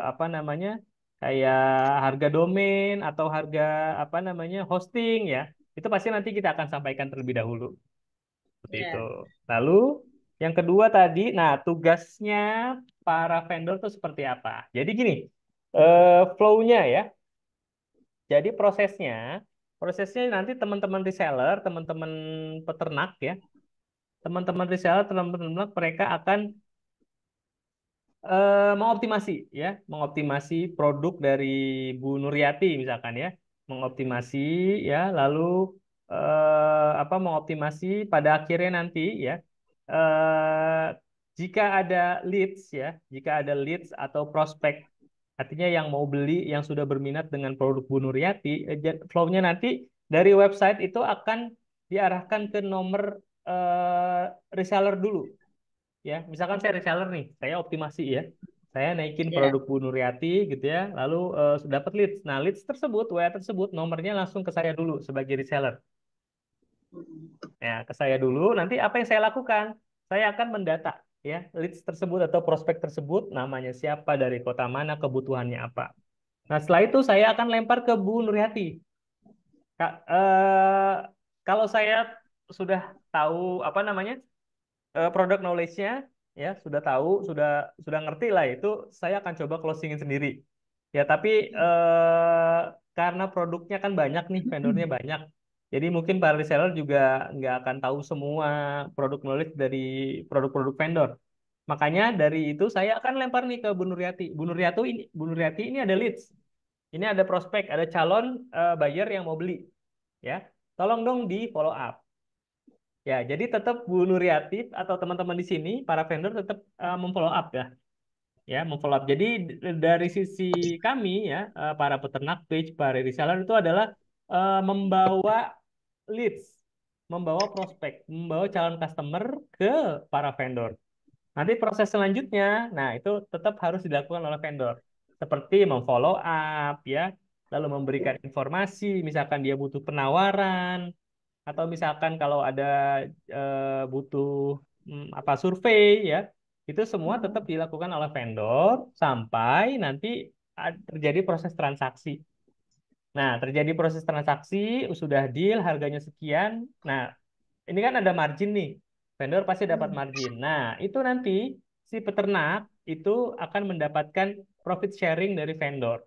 apa namanya? Kayak harga domain atau harga apa namanya? Hosting ya. Itu pasti nanti kita akan sampaikan terlebih dahulu. Seperti itu. Ya. Lalu yang kedua tadi, nah tugasnya para vendor itu seperti apa? Jadi gini, flow-nya ya. Jadi prosesnya nanti teman-teman reseller, teman-teman peternak ya, teman-teman reseller, teman-teman peternak mereka akan mengoptimasi produk dari Bu Nuryati misalkan ya, mengoptimasi ya, lalu mengoptimasi pada akhirnya nanti ya, eh, jika ada leads ya, jika ada leads atau prospek, artinya yang mau beli, yang sudah berminat dengan produk Bu Nuryati, flow-nya nanti dari website itu akan diarahkan ke nomor eh, reseller dulu ya. Misalkan saya reseller nih, saya optimasi ya, saya naikin Ya. produk Bu Nuryati gitu ya, lalu dapat leads. Nah, leads tersebut, WA tersebut, nomornya langsung ke saya dulu sebagai reseller. Ya, ke saya dulu. Nanti apa yang saya lakukan? Saya akan mendata ya leads tersebut atau prospek tersebut, namanya siapa, dari kota mana, kebutuhannya apa. Nah, setelah itu saya akan lempar ke Bu Nuryati. Kalau saya sudah tahu apa namanya produk knowledge-nya ya sudah tahu sudah ngerti lah itu saya akan coba closingin sendiri ya tapi eh, karena produknya kan banyak nih vendornya banyak jadi mungkin para reseller juga nggak akan tahu semua produk knowledge dari produk-produk vendor makanya dari itu saya akan lempar nih ke Bu Nuryati ini ada leads ini ada prospek ada calon buyer yang mau beli ya tolong dong di follow up. Ya, jadi tetap Bu Nuryati atau teman-teman di sini, para vendor tetap memfollow up ya, memfollow up. Jadi dari sisi kami ya, para peternak page, para reseller itu adalah membawa leads, membawa prospek, membawa calon customer ke para vendor. Nanti proses selanjutnya, nah itu tetap harus dilakukan oleh vendor, seperti memfollow up ya, lalu memberikan informasi, misalkan dia butuh penawaran, atau misalkan kalau ada butuh apa survei ya, itu semua tetap Hmm. dilakukan oleh vendor sampai nanti terjadi proses transaksi. Nah, terjadi proses transaksi, sudah deal harganya sekian. Nah, ini kan ada margin nih. Vendor pasti dapat Hmm. margin. Nah, itu nanti si peternak itu akan mendapatkan profit sharing dari vendor.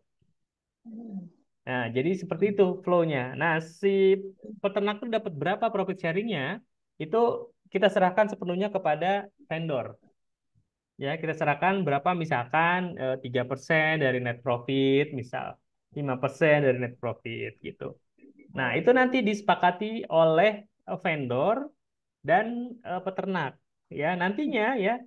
Hmm. Nah, jadi seperti itu flow-nya. Nah, si peternak itu dapat berapa profit sharing-nya, itu kita serahkan sepenuhnya kepada vendor. Ya, kita serahkan berapa misalkan 3% dari net profit, misal 5% dari net profit gitu. Nah, itu nanti disepakati oleh vendor dan peternak. Ya, nantinya ya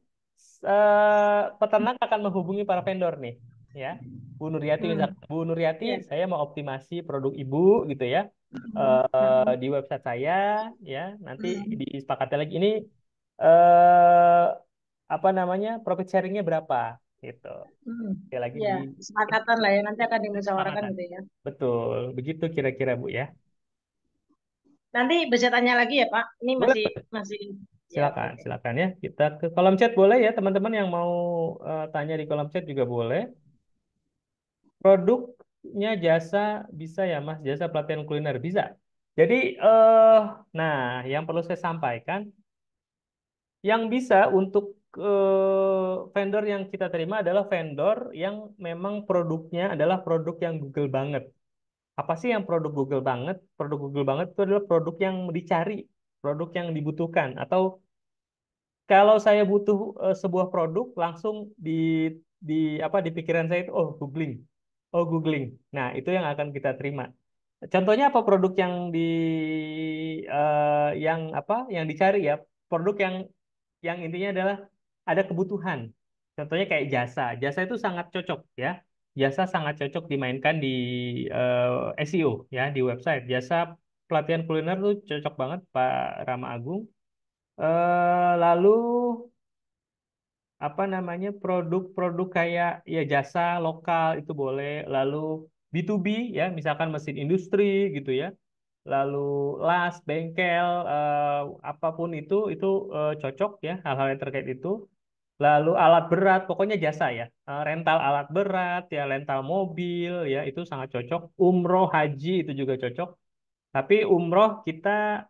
peternak akan menghubungi para vendor nih, ya. Bu Nuryati misal, Hmm. Bu Nuryati, Ya. saya mau optimasi produk Ibu gitu ya. Hmm. Hmm. Di website saya ya, nanti Hmm. disepakati lagi ini eh apa namanya? Profit sharingnya berapa gitu. Hmm. Sekali lagi Ya, di kesepakatan lah ya. Nanti akan dimusyawarahkan kesepakatan. gitu ya. Betul, begitu kira-kira Bu ya. Nanti bisa tanya lagi ya Pak. Ini Boleh, masih boleh. masih ya oke Silakan, oke. silakan ya. Kita ke kolom chat boleh ya, teman-teman yang mau tanya di kolom chat juga boleh. Produknya jasa bisa ya, Mas, jasa pelatihan kuliner bisa. Jadi, nah, yang perlu saya sampaikan, yang bisa untuk vendor yang kita terima adalah vendor yang memang produknya adalah produk yang Google banget. Apa sih yang produk Google banget? Produk Google banget itu adalah produk yang dicari, produk yang dibutuhkan, atau kalau saya butuh sebuah produk langsung di apa di pikiran saya itu googling. Oh, googling. Nah, itu yang akan kita terima. Contohnya apa produk yang apa yang dicari ya? Produk yang intinya adalah ada kebutuhan. Contohnya kayak jasa. Jasa itu sangat cocok ya. Jasa sangat cocok dimainkan di SEO ya, di website. Jasa pelatihan kuliner tuh cocok banget Pak Rama Agung. Lalu apa namanya produk-produk kayak ya jasa lokal itu boleh. Lalu B2B ya, misalkan mesin industri gitu ya. Lalu las, bengkel, apapun itu cocok ya hal-hal yang terkait itu. Lalu alat berat, pokoknya jasa ya. Rental alat berat ya, rental mobil ya, itu sangat cocok. Umroh, haji itu juga cocok. Tapi umroh kita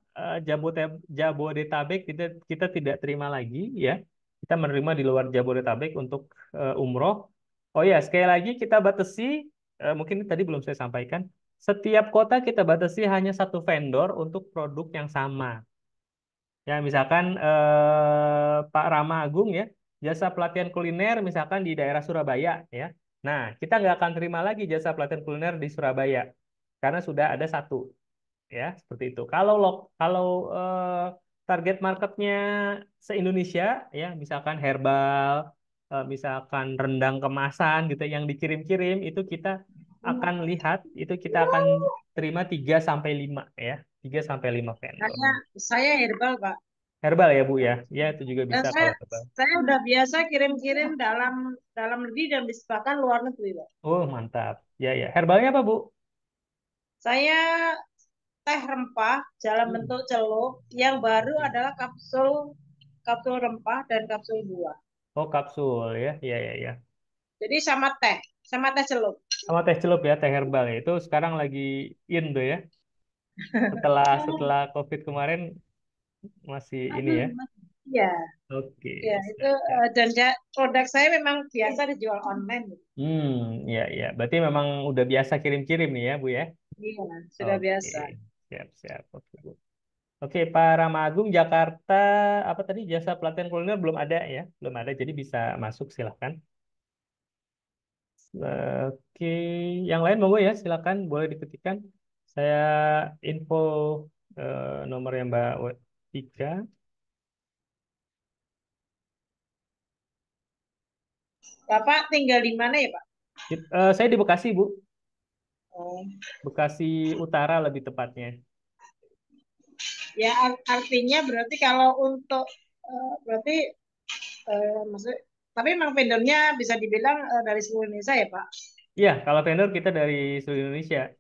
Jabodetabek kita tidak terima lagi ya. Kita menerima di luar Jabodetabek untuk umroh. Oh ya, sekali lagi kita batasi, mungkin tadi belum saya sampaikan, setiap kota kita batasi hanya satu vendor untuk produk yang sama. Ya, misalkan Pak Rama Agung ya, jasa pelatihan kuliner misalkan di daerah Surabaya ya. Nah, kita nggak akan terima lagi jasa pelatihan kuliner di Surabaya karena sudah ada satu ya seperti itu. Kalau target marketnya se-Indonesia ya, misalkan herbal, misalkan rendang kemasan gitu yang dikirim-kirim itu kita akan lihat itu kita akan terima 3 sampai 5 ya. 3 sampai 5 vendor. Saya herbal Pak. Herbal ya Bu ya. Ya itu juga Dan bisa saya kalau herbal. saya udah biasa kirim-kirim dalam dalam negeri dan bahkan luar negeri Pak. Oh, mantap. Ya ya. Herbalnya apa Bu? Saya teh rempah dalam Hmm. bentuk celup. Yang baru Oke. adalah kapsul kapsul rempah dan kapsul buah. Oh, kapsul ya. Ya ya ya. Jadi sama teh celup. Sama teh celup ya, teh herbal ya. Itu sekarang lagi in tuh ya. Setelah setelah COVID kemarin masih ini ya. Iya, Oke, ya itu siap, siap. dan produk saya memang biasa dijual online. Ya, ya. Berarti memang udah biasa kirim-kirim nih ya, Bu ya. Iya, sudah Oke, biasa. siap, siap. Oke, Bu. Oke, Pak Ramagung, Jakarta, apa tadi jasa pelatihan kuliner belum ada ya? Belum ada, jadi bisa masuk silahkan. Oke, yang lain monggo ya, silakan boleh diketikkan. Saya info nomornya Mbak Ika. Bapak tinggal di mana ya, Pak? Saya di Bekasi, Bu. Oh, Bekasi Utara lebih tepatnya. ya artinya berarti kalau untuk berarti maksud tapi memang vendornya bisa dibilang dari seluruh Indonesia ya, Pak? Iya, kalau vendor kita dari seluruh Indonesia.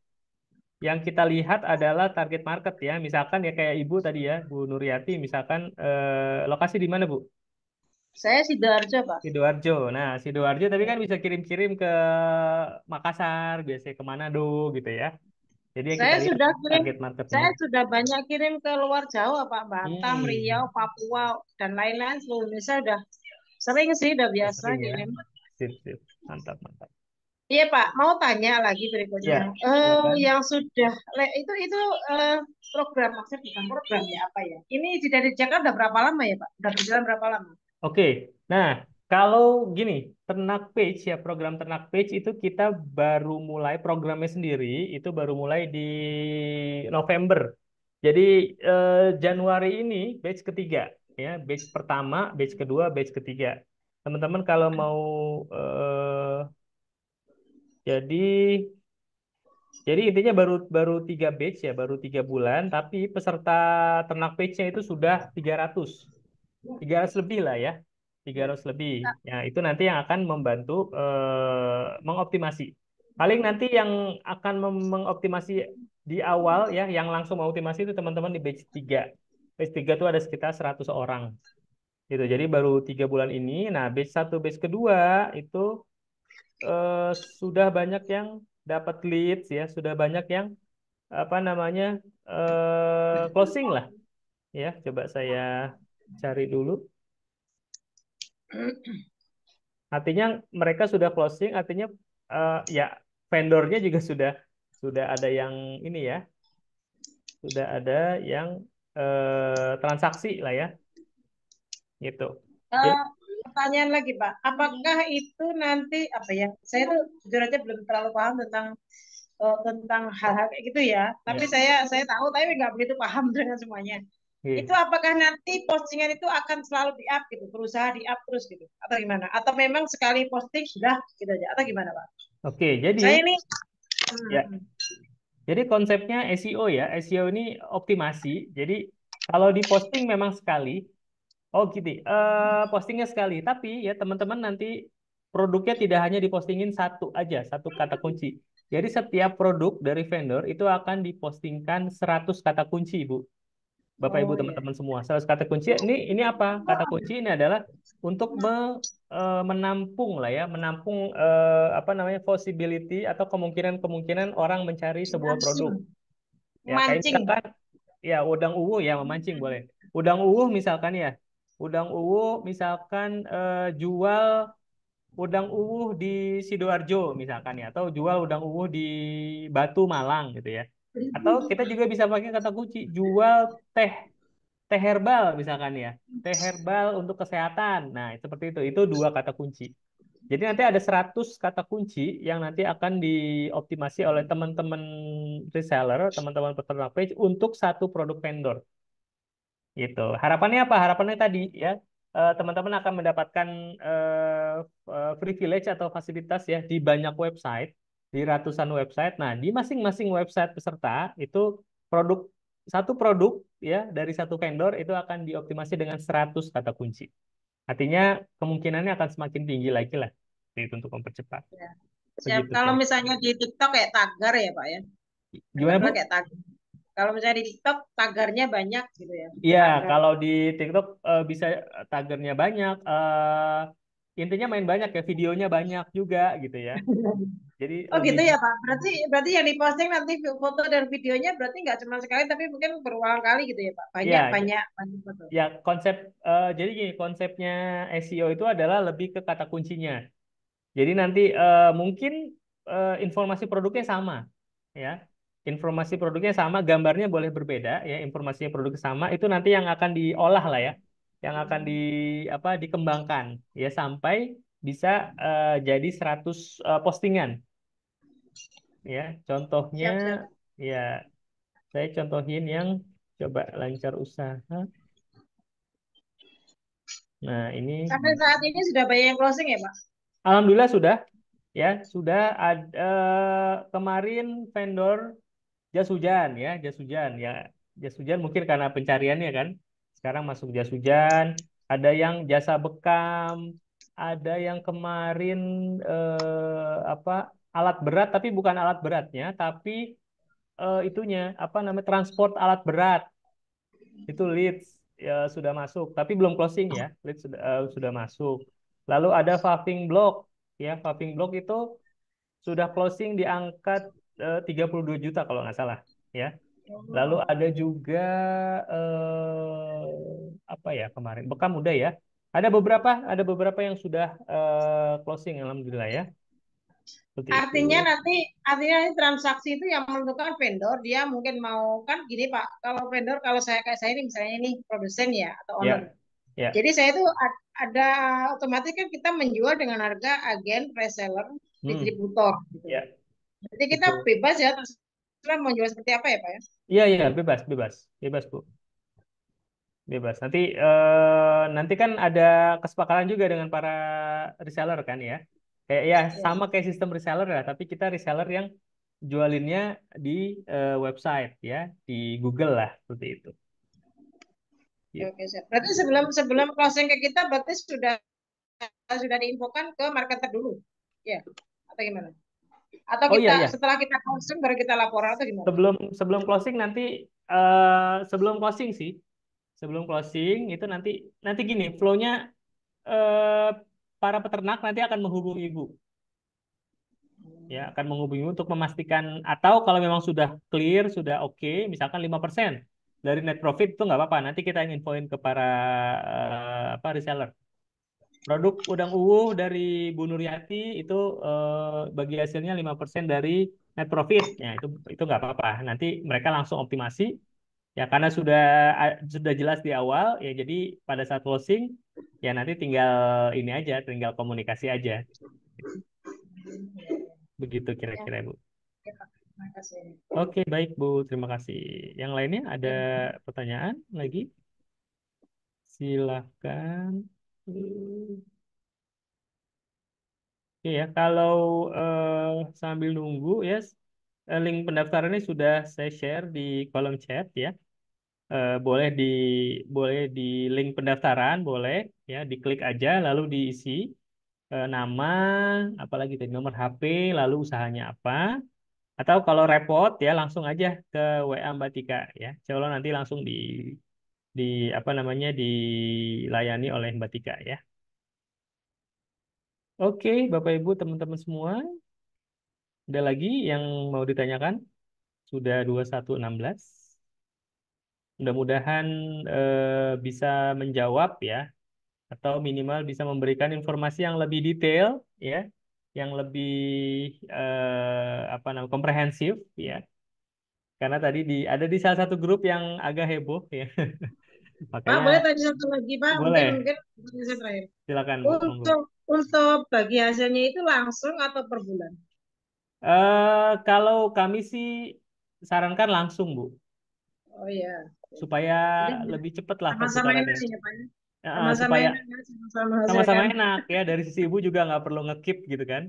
yang kita lihat adalah target market ya. Misalkan ya kayak Ibu tadi ya, Bu Nuryati, misalkan lokasi di mana Bu? Saya Sidoarjo, Pak. Sidoarjo. Nah, Sidoarjo tapi kan bisa kirim-kirim ke Makassar, biasanya ke Manado gitu ya. Jadi yang kita Saya lihat sudah kirim, target marketnya. saya sudah banyak kirim ke luar Jawa, Pak. Batam, Riau, Hmm, Papua, dan lain-lain. Seluruh Indonesia udah sering sih, udah udah biasa sering ya. kirim. Sip, sip. Mantap, mantap. Iya Pak, mau tanya lagi berikutnya. Ya, silakan. Yang sudah itu eh, program maksudnya bukan program ya apa ya? Ini sudah di Jakarta udah berapa lama ya Pak? Udah berjalan berapa lama? Oke. Nah, kalau gini, Ternak Page ya, program Ternak Page itu kita baru mulai programnya sendiri, itu baru mulai di November. Jadi Januari ini batch ketiga ya, batch pertama, batch kedua, batch ketiga. Teman-teman kalau mau jadi jadi intinya baru baru 3 batch ya, baru 3 bulan, tapi peserta Ternak Page-nya itu sudah 300 lebih lah ya, 300 lebih. Ya, itu nanti yang akan membantu mengoptimasi. Paling nanti yang akan mengoptimasi di awal ya, yang langsung mengoptimasi itu teman-teman di batch 3. Batch 3 itu ada sekitar 100 orang. Gitu. Jadi baru 3 bulan ini. Nah, batch satu, batch kedua itu eh, sudah banyak yang dapat leads ya, sudah banyak yang apa namanya closing lah ya. Coba saya cari dulu. Artinya mereka sudah closing, artinya ya vendornya juga sudah ada yang ini ya, sudah ada yang transaksi lah ya, gitu. Jadi Eh, Pertanyaan lagi Pak, apakah itu nanti apa ya? Saya tuh jujur aja belum terlalu paham tentang hal-hal kayak gitu ya. Tapi ya, saya tahu, tapi nggak begitu paham dengan semuanya. Itu oke. apakah nanti postingan itu akan selalu di-up gitu, berusaha di-up terus gitu, atau gimana? Atau memang sekali posting sudah gitu aja, atau gimana Pak? Oke, jadi Saya ini, ya, hmm, jadi konsepnya SEO ya, SEO ini optimasi. Jadi kalau diposting memang sekali. Oh gitu. Postingnya sekali, tapi ya teman-teman nanti produknya tidak hanya dipostingin satu aja, satu kata kunci. Jadi setiap produk dari vendor itu akan dipostingkan 100 kata kunci, Bu. Bapak Ibu oh ya, teman-teman semua. 100 kata kunci ini apa? Kata kunci ini adalah untuk menampung lah ya, menampung apa namanya possibility atau kemungkinan-kemungkinan orang mencari sebuah produk. mancing, Ya, kayak mancing misalkan Pak. ya udang uwu ya memancing boleh. Udang uwu misalkan ya. Udang uwu misalkan jual udang uwu di Sidoarjo misalkan ya atau jual udang uwu di Batu Malang gitu ya. Atau kita juga bisa pakai kata kunci jual teh teh herbal misalkan ya. Teh herbal untuk kesehatan. Nah, seperti itu. Itu dua kata kunci. Jadi nanti ada 100 kata kunci yang nanti akan dioptimasi oleh teman-teman reseller, teman-teman peternak page untuk satu produk vendor. Gitu. Harapannya apa? Harapannya tadi ya, teman-teman akan mendapatkan eh, privilege atau fasilitas ya di banyak website, di ratusan website. Nah, di masing-masing website peserta itu produk satu produk ya dari satu vendor itu akan dioptimasi dengan 100 kata kunci. Artinya kemungkinannya akan semakin tinggi lagi lah. Itu untuk mempercepat. Ya. Siap. Begitu Kalau kira-kira. misalnya di TikTok kayak tagar ya Pak ya, Gimana anggaplah Bu? kayak tagar. Kalau misalnya di TikTok tagarnya banyak gitu ya, Iya, tagar. kalau di TikTok bisa tagernya banyak. Intinya main banyak ya, videonya banyak juga gitu ya. Jadi Oh lebih gitu ya Pak. Berarti berarti yang diposting nanti foto dan videonya berarti nggak cuma sekali tapi mungkin berulang kali gitu ya Pak. Banyak ya banyak banyak foto. ya konsep jadi gini, konsepnya SEO itu adalah lebih ke kata kuncinya. Jadi nanti mungkin informasi produknya sama ya. Informasi produknya sama, gambarnya boleh berbeda ya, informasinya produknya sama, itu nanti yang akan diolah lah ya. Yang akan apa dikembangkan ya sampai bisa jadi 100 postingan ya. Contohnya Siap siap. ya saya contohin yang coba lancar usaha. Nah, ini Sampai saat ini sudah banyak yang closing ya Pak. alhamdulillah sudah ya, sudah ada kemarin vendor jas hujan ya, jas hujan ya. Jas hujan mungkin karena pencariannya kan. Sekarang masuk jas hujan, ada yang jasa bekam, ada yang kemarin apa alat berat tapi bukan alat beratnya, tapi itunya apa namanya transport alat berat itu leads ya sudah masuk, tapi belum closing ya. Leads sudah masuk. Lalu ada Paving Block ya, Paving Block itu sudah closing di angka 32 juta kalau nggak salah ya. Lalu Oh, ada juga apa ya kemarin Bekam udah ya. Ada beberapa yang sudah closing alhamdulillah ya. Seperti itu. artinya nanti transaksi itu yang menentukan vendor, dia mungkin mau kan gini Pak, kalau vendor kalau saya kayak saya ini misalnya ini produsen ya atau owner. Ya. Ya. Jadi saya itu ada otomatis kan kita menjual dengan harga agen, reseller, Hmm. distributor gitu. Ya, Jadi kita betul. bebas ya terserah mau jual seperti apa ya Pak ya. Iya, iya, bebas, bebas. Bebas, Bu. Bebas. Nanti kan ada kesepakatan juga dengan para reseller kan ya. Kayak ya Ya. sama kayak sistem reseller ya, tapi kita reseller yang jualinnya di website ya, di Google lah seperti itu. Oke, Gitu. oke, siap. Berarti sebelum sebelum closing ke kita berarti sudah diinfokan ke marketer dulu. Ya. Atau gimana? Atau Oh iya kita ya, setelah kita closing baru kita laporan atau gimana? sebelum sebelum closing nanti sebelum closing sih, sebelum closing itu nanti nanti gini, flow-nya eh, para peternak nanti akan menghubungi Ibu ya akan menghubungi untuk memastikan atau kalau memang sudah clear sudah oke misalkan 5% dari net profit itu nggak apa-apa nanti kita infoin ke para apa reseller produk udang uwu dari Bu Nuryati itu bagi hasilnya 5% dari net profit ya itu nggak apa-apa nanti mereka langsung optimasi ya karena sudah jelas di awal ya jadi pada saat closing ya nanti tinggal ini aja tinggal komunikasi aja begitu Ya, kira-kira Bu. oke, Pak. Terima kasih. Oke, baik Bu. Terima kasih. Yang lainnya ada Ya. pertanyaan lagi? Silahkan. Oke ya, kalau sambil nunggu ya, link pendaftarannya sudah saya share di kolom chat ya. Boleh di link pendaftaran, boleh ya, diklik aja lalu diisi nama, apalagi tadi nomor HP, lalu usahanya apa. Atau kalau repot ya langsung aja ke WA Mbak Tika ya. Insya Allah nanti langsung di apa namanya dilayani oleh Mbak Tika ya. Oke, Bapak Ibu, teman-teman semua, ada lagi yang mau ditanyakan? Sudah 21.16. Mudah-mudahan bisa menjawab ya atau minimal bisa memberikan informasi yang lebih detail ya, yang lebih apa namanya komprehensif ya. Karena tadi ada di salah satu grup yang agak heboh ya. Pak, Makanya boleh tanya satu lagi, Pak? Mungkin boleh, mungkin pertanyaan terakhir. silakan Bu, monggo. Untuk bagi hasilnya itu langsung atau per bulan? Kalau kami sih sarankan langsung, Bu, Oh iya. supaya Jadi lebih cepat lah sama-sama perputarannya. enak sih ya, Pak, ya. Eh, Sama-sama supaya enak ya, sama-sama sama-sama menghasilkan. enak ya. Dari sisi ibu juga nggak perlu ngekip gitu kan.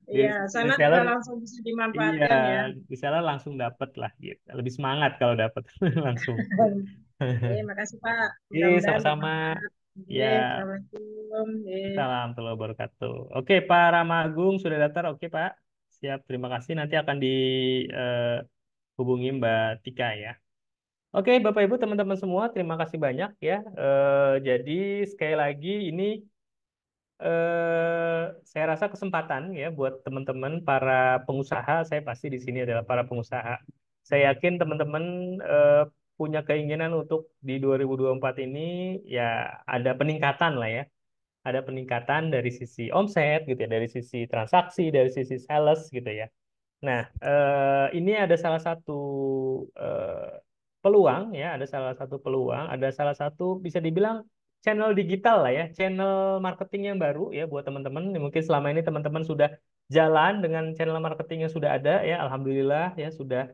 Dari Iya, sisi sana juga reseller, langsung bisa iya, dimanfaatkan ya. reseller langsung dapat lah gitu. Lebih semangat kalau dapat langsung. Oke, makasih Pak. Iya, Mudah-mudahan sama-sama. bermanfaat. Ya, Oke, Assalamualaikum. Oke. salam warahmatullahi wabarakatuh. Oke, Pak Rama Agung sudah daftar. Oke, Pak. Siap, terima kasih. Nanti akan dihubungi Mbak Tika ya. Oke, Bapak Ibu, teman-teman semua, terima kasih banyak ya. Jadi sekali lagi ini saya rasa kesempatan ya buat teman-teman para pengusaha. Saya pasti di sini adalah para pengusaha. Saya yakin teman-teman punya keinginan untuk di 2024 ini ya ada peningkatan lah ya. Ada peningkatan dari sisi omset gitu ya, dari sisi transaksi, dari sisi sales gitu ya. Nah, ini ada salah satu peluang ya, ada salah satu bisa dibilang channel digital lah ya, channel marketing yang baru ya buat teman-teman. Mungkin selama ini teman-teman sudah jalan dengan channel marketing yang sudah ada ya, alhamdulillah ya sudah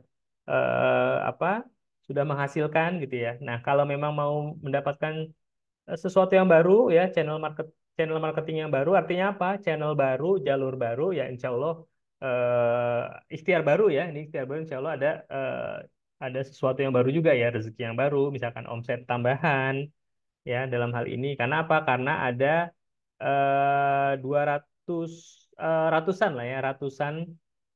apa? Sudah menghasilkan gitu ya. Nah, kalau memang mau mendapatkan sesuatu yang baru ya channel marketing yang baru artinya apa channel baru jalur baru ya insya Allah ikhtiar baru ya ini ikhtiar baru insya Allah ada sesuatu yang baru juga ya rezeki yang baru misalkan omset tambahan ya dalam hal ini karena apa karena ada 200 ratusan lah ya ratusan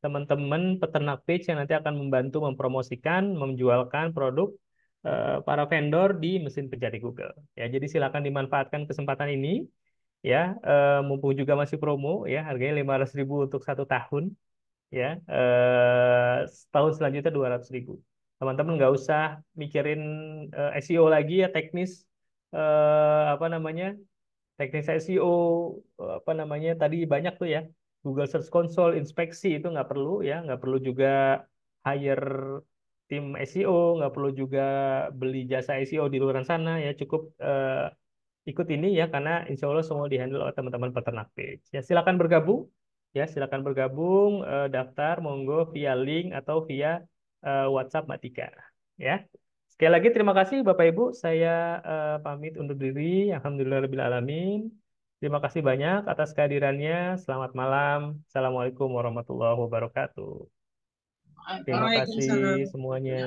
teman-teman peternak page yang nanti akan membantu mempromosikan, menjualkan produk para vendor di mesin pencari Google. Ya, jadi silakan dimanfaatkan kesempatan ini ya, mumpung juga masih promo ya, harganya 500.000 untuk 1 tahun ya, setahun selanjutnya 200.000. Teman-teman nggak usah mikirin SEO lagi ya, teknis apa namanya, teknis SEO apa namanya tadi banyak tuh ya, Google Search Console, inspeksi itu nggak perlu ya, nggak perlu juga hire tim SEO, nggak perlu juga beli jasa SEO di luar sana ya, cukup ikut ini ya, karena insya Allah semua dihandle oleh teman-teman peternak page. Ya silakan bergabung, ya silakan bergabung, daftar monggo via link atau via WhatsApp Mbak Tika. Ya. Sekali lagi terima kasih Bapak Ibu, saya pamit undur diri. Alhamdulillahirabbil alamin. Terima kasih banyak atas kehadirannya. Selamat malam. Assalamualaikum warahmatullahi wabarakatuh. Terima kasih Waalaikumsalam. semuanya.